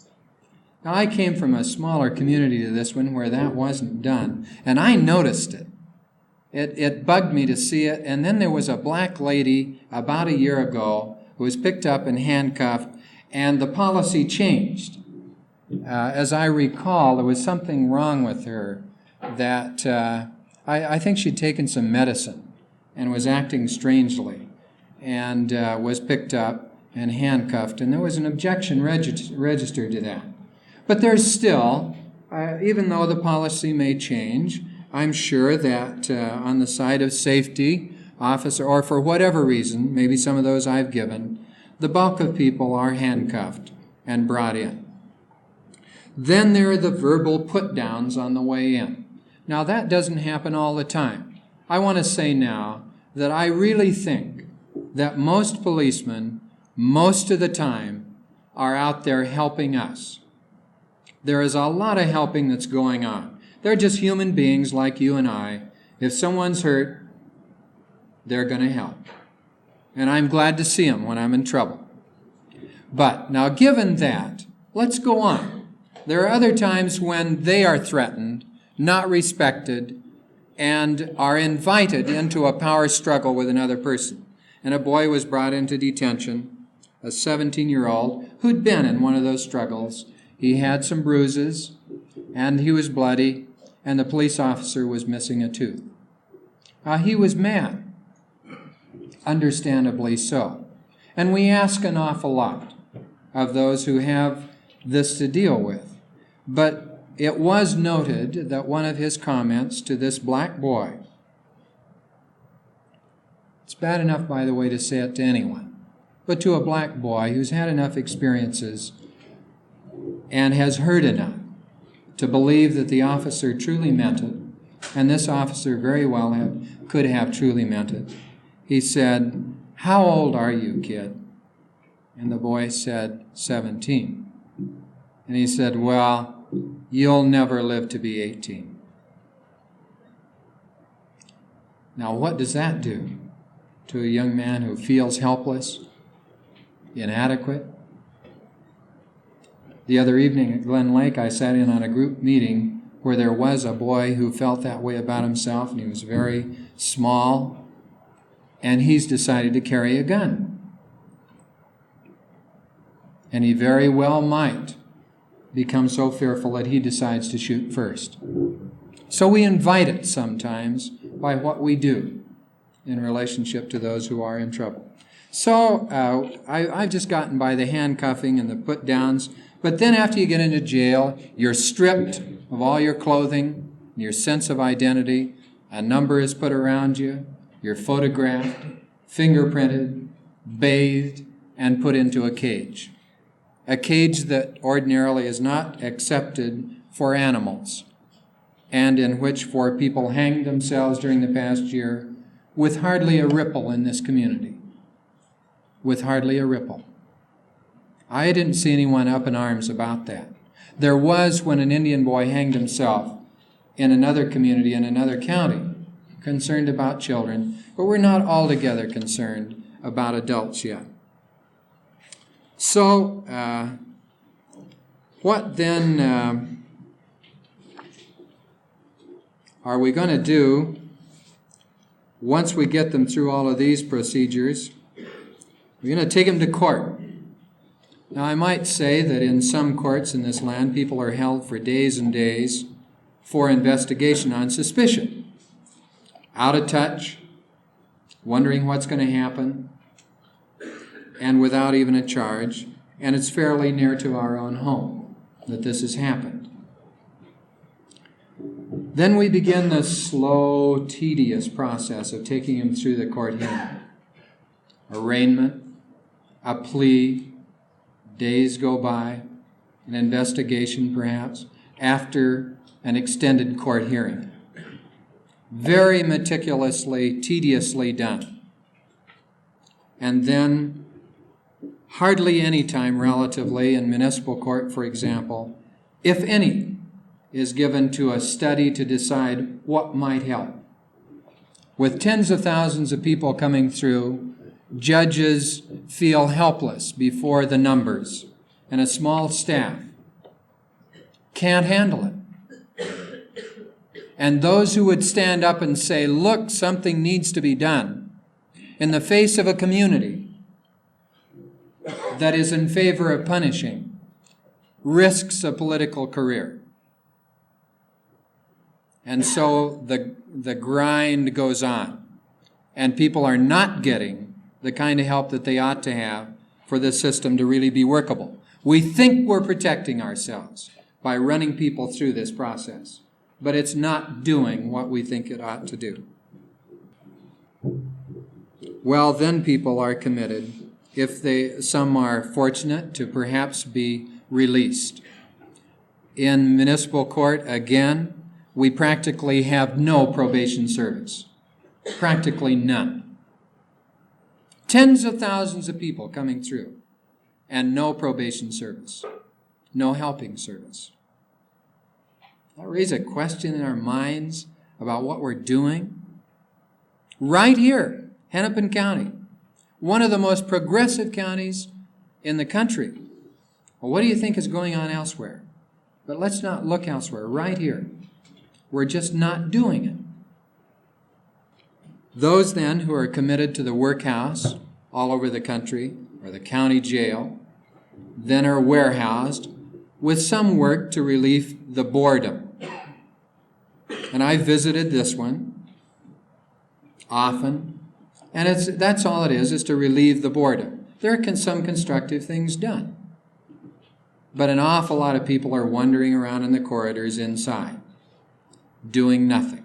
Now, I came from a smaller community to this one where that wasn't done, and I noticed it. It bugged me to see it, and then there was a black lady about a year ago who was picked up and handcuffed, and the policy changed. As I recall, there was something wrong with her that I think she'd taken some medicine and was acting strangely and was picked up and handcuffed, and there was an objection registered to that. But there's still, even though the policy may change, I'm sure that on the side of safety, officer, or for whatever reason, maybe some of those I've given, the bulk of people are handcuffed and brought in. Then there are the verbal put-downs on the way in. Now, that doesn't happen all the time. I want to say now that I really think that most policemen, most of the time, are out there helping us. There is a lot of helping that's going on. They're just human beings like you and I. If someone's hurt, they're going to help. And I'm glad to see them when I'm in trouble. But now, given that, let's go on. There are other times when they are threatened, not respected, and are invited into a power struggle with another person. And a boy was brought into detention, a 17-year-old, who'd been in one of those struggles. He had some bruises, and he was bloody, and the police officer was missing a tooth. He was mad, understandably so. And we ask an awful lot of those who have this to deal with. But it was noted that one of his comments to this black boy, it's bad enough, by the way, to say it to anyone, but to a black boy who's had enough experiences and has heard enough to believe that the officer truly meant it, and this officer very well could have truly meant it. He said, "How old are you, kid?" And the boy said, 17. And he said, "Well, you'll never live to be 18. Now, what does that do to a young man who feels helpless, inadequate? The other evening at Glen Lake, I sat in on a group meeting where there was a boy who felt that way about himself, and he was very small, and he's decided to carry a gun. And he very well might become so fearful that he decides to shoot first. So we invite it sometimes by what we do in relationship to those who are in trouble. So I've just gotten by the handcuffing and the put-downs, but then after you get into jail, you're stripped of all your clothing, your sense of identity, a number is put around you, you're photographed, fingerprinted, bathed, and put into a cage. A cage that ordinarily is not accepted for animals, and in which 4 people hanged themselves during the past year with hardly a ripple in this community. With hardly a ripple. I didn't see anyone up in arms about that. There was when an Indian boy hanged himself in another community in another county, concerned about children, but we're not altogether concerned about adults yet. So, what then are we going to do once we get them through all of these procedures? We're going to take them to court. Now, I might say that in some courts in this land, people are held for days and days for investigation on suspicion. Out of touch, wondering what's going to happen, and without even a charge, and it's fairly near to our own home that this has happened. Then we begin the slow, tedious process of taking him through the court hearing. Arraignment, a plea, days go by, an investigation perhaps, after an extended court hearing. Very meticulously, tediously done. And then hardly any time relatively in municipal court, for example, if any, is given to a study to decide what might help. With tens of thousands of people coming through, judges feel helpless before the numbers, and a small staff can't handle it. And those who would stand up and say, "Look, something needs to be done," in the face of a community that is in favor of punishing, risks a political career. And so the grind goes on, and people are not getting the kind of help that they ought to have for this system to really be workable. We think we're protecting ourselves by running people through this process, but it's not doing what we think it ought to do. Well, then people are committed if some are fortunate to perhaps be released. In municipal court, again, we practically have no probation service. Practically none. Tens of thousands of people coming through, and no probation service, no helping service. That raises a question in our minds about what we're doing. Right here, Hennepin County, one of the most progressive counties in the country. Well, what do you think is going on elsewhere? But let's not look elsewhere. Right here, we're just not doing it. Those then who are committed to the workhouse all over the country, or the county jail, then are warehoused with some work to relieve the boredom. And I visited this one often, and that's all it is to relieve the boredom. There are some constructive things done. But an awful lot of people are wandering around in the corridors inside, doing nothing.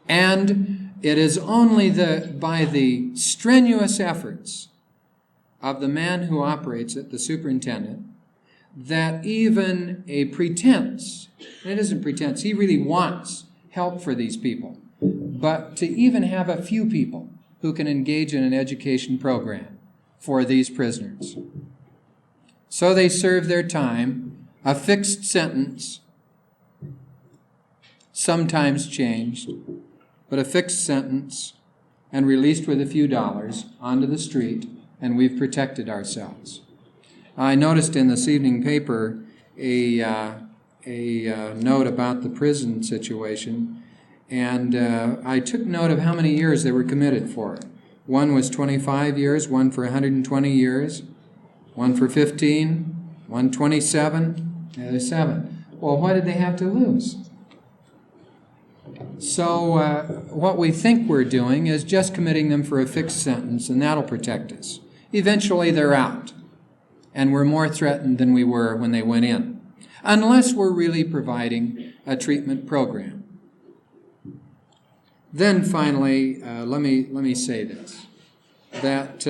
And it is only by the strenuous efforts of the man who operates it, the superintendent, that even a pretense, and it isn't pretense, he really wants help for these people, but to even have a few people who can engage in an education program for these prisoners. So they serve their time, a fixed sentence, sometimes changed, but a fixed sentence, and released with a few dollars onto the street, and we've protected ourselves. I noticed in this evening paper a note about the prison situation, and I took note of how many years they were committed for. One was 25 years, one for 120 years, one for 15, one 27, the other 7. Well, what did they have to lose? So what we think we're doing is just committing them for a fixed sentence, and that'll protect us. Eventually they're out, and we're more threatened than we were when they went in, unless we're really providing a treatment program. Then finally, let me say this, that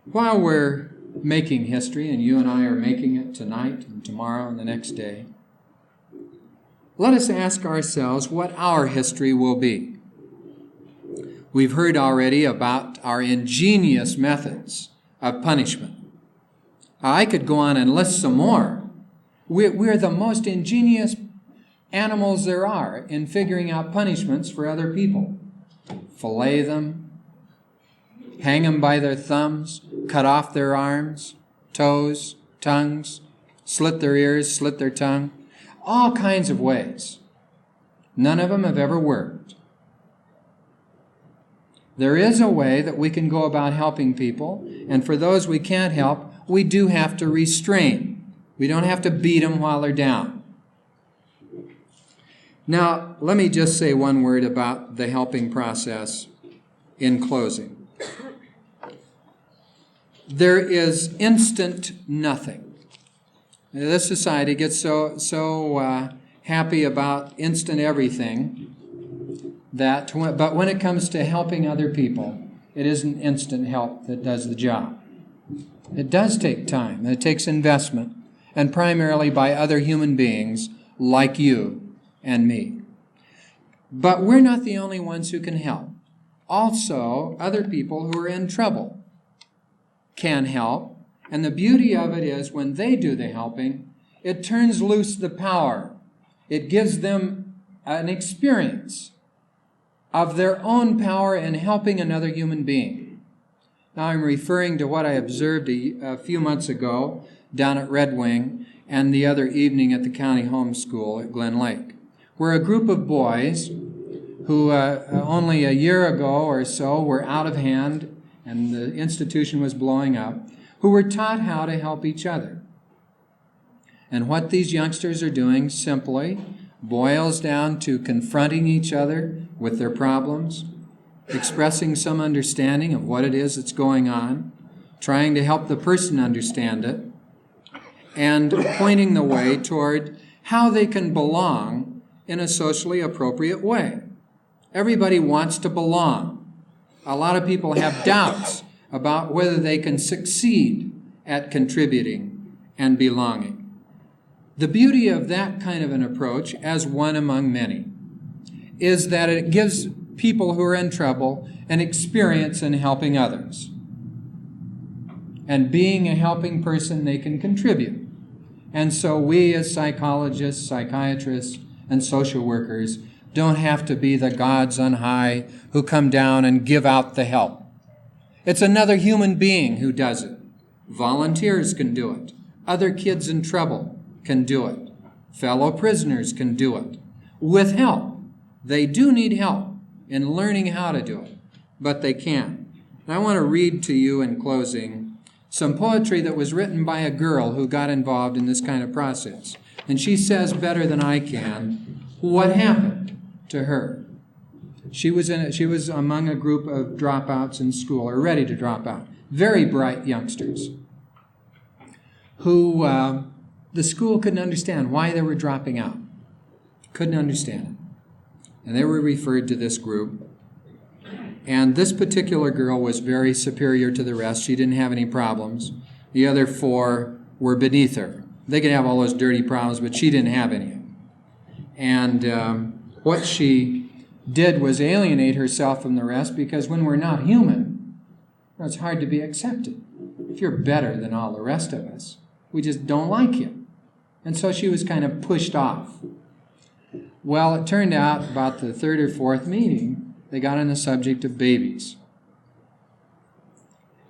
while we're making history, and you and I are making it tonight and tomorrow and the next day, let us ask ourselves what our history will be. We've heard already about our ingenious methods of punishment. I could go on and list some more. We're the most ingenious animals there are in figuring out punishments for other people. Fillet them, hang them by their thumbs, cut off their arms, toes, tongues, slit their ears, slit their tongue, all kinds of ways. None of them have ever worked. There is a way that we can go about helping people, and for those we can't help, we do have to restrain. We don't have to beat them while they're down. Now, let me just say one word about the helping process in closing. There is instant nothing. This society gets so happy about instant everything but when it comes to helping other people, it isn't instant help that does the job. It does take time, and it takes investment, and primarily by other human beings like you and me. But we're not the only ones who can help. Also, other people who are in trouble can help, and the beauty of it is when they do the helping, it turns loose the power. It gives them an experience of their own power in helping another human being. Now I'm referring to what I observed a few months ago down at Red Wing and the other evening at the County Home School at Glen Lake, where a group of boys who only a year ago or so were out of hand and the institution was blowing up, who were taught how to help each other. And what these youngsters are doing simply boils down to confronting each other with their problems, expressing some understanding of what it is that's going on, trying to help the person understand it, and pointing the way toward how they can belong in a socially appropriate way. Everybody wants to belong. A lot of people have doubts about whether they can succeed at contributing and belonging. The beauty of that kind of an approach, as one among many, is that it gives people who are in trouble an experience in helping others. And being a helping person, they can contribute. And so we as psychologists, psychiatrists, and social workers don't have to be the gods on high who come down and give out the help. It's another human being who does it. Volunteers can do it. Other kids in trouble can do it. Fellow prisoners can do it. With help. They do need help in learning how to do it, but they can. And I want to read to you in closing some poetry that was written by a girl who got involved in this kind of process. And she says better than I can what happened to her. She was among a group of dropouts in school, or ready to drop out. Very bright youngsters who the school couldn't understand why they were dropping out. Couldn't understand it. And they were referred to this group. And this particular girl was very superior to the rest. She didn't have any problems. The other 4 were beneath her. They could have all those dirty problems, but she didn't have any. And what she did was alienate herself from the rest, because when we're not human, it's hard to be accepted. If you're better than all the rest of us, we just don't like you. And so she was kind of pushed off. Well, it turned out about the third or fourth meeting, they got on the subject of babies.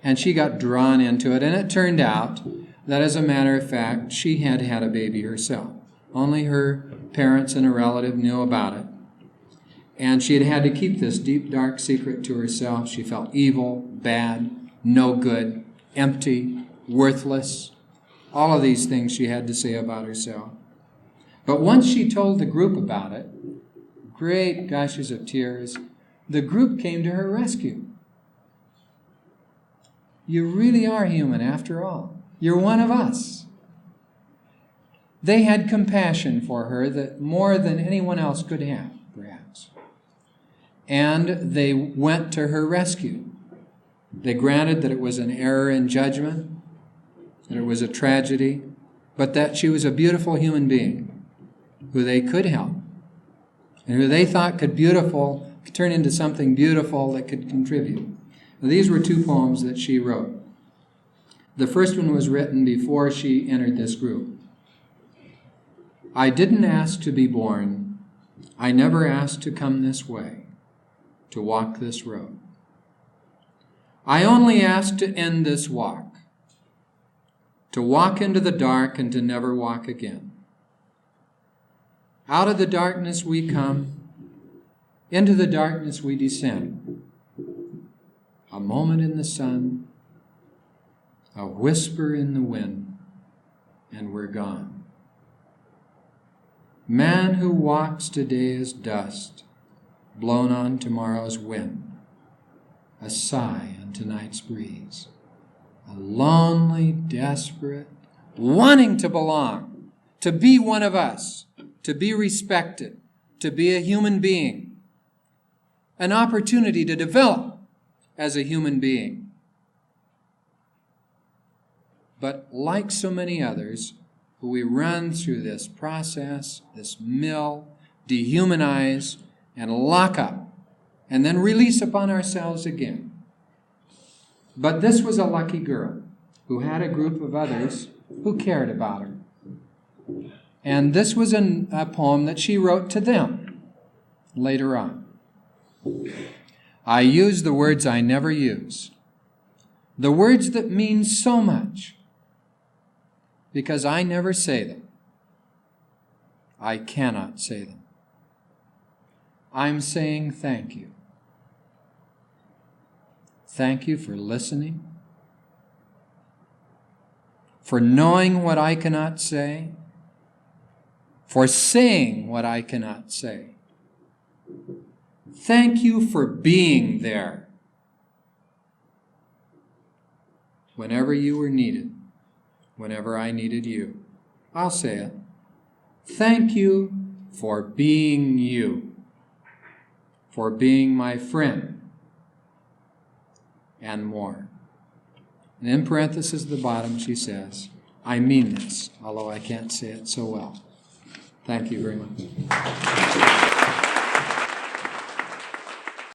And she got drawn into it, and it turned out that, as a matter of fact, she had had a baby herself. Only her parents and a relative knew about it. And she had to keep this deep, dark secret to herself. She felt evil, bad, no good, empty, worthless. All of these things she had to say about herself. But once she told the group about it, great gushes of tears, the group came to her rescue. You really are human after all. You're one of us. They had compassion for her that more than anyone else could have, perhaps. And they went to her rescue. They granted that it was an error in judgment, that it was a tragedy, but that she was a beautiful human being who they could help, and who they thought could turn into something beautiful that could contribute. Now, these were two poems that she wrote. The first one was written before she entered this group. I didn't ask to be born. I never asked to come this way, to walk this road. I only asked to end this walk, to walk into the dark and to never walk again. Out of the darkness we come, into the darkness we descend. A moment in the sun, a whisper in the wind, and we're gone. Man who walks today is dust, blown on tomorrow's wind, a sigh on tonight's breeze, a lonely, desperate, wanting to belong, to be one of us, to be respected, to be a human being, an opportunity to develop as a human being. But like so many others, we run through this process, this mill, dehumanize, and lock up, and then release upon ourselves again. But this was a lucky girl who had a group of others who cared about her. And this was a poem that she wrote to them later on. I use the words I never use, the words that mean so much, because I never say them. I cannot say them. I'm saying thank you. Thank you for listening, for knowing what I cannot say, for saying what I cannot say. Thank you for being there whenever you were needed, whenever I needed you. I'll say it. Thank you for being you, for being my friend, and more. And in parentheses at the bottom, she says, I mean this, although I can't say it so well. Thank you very much.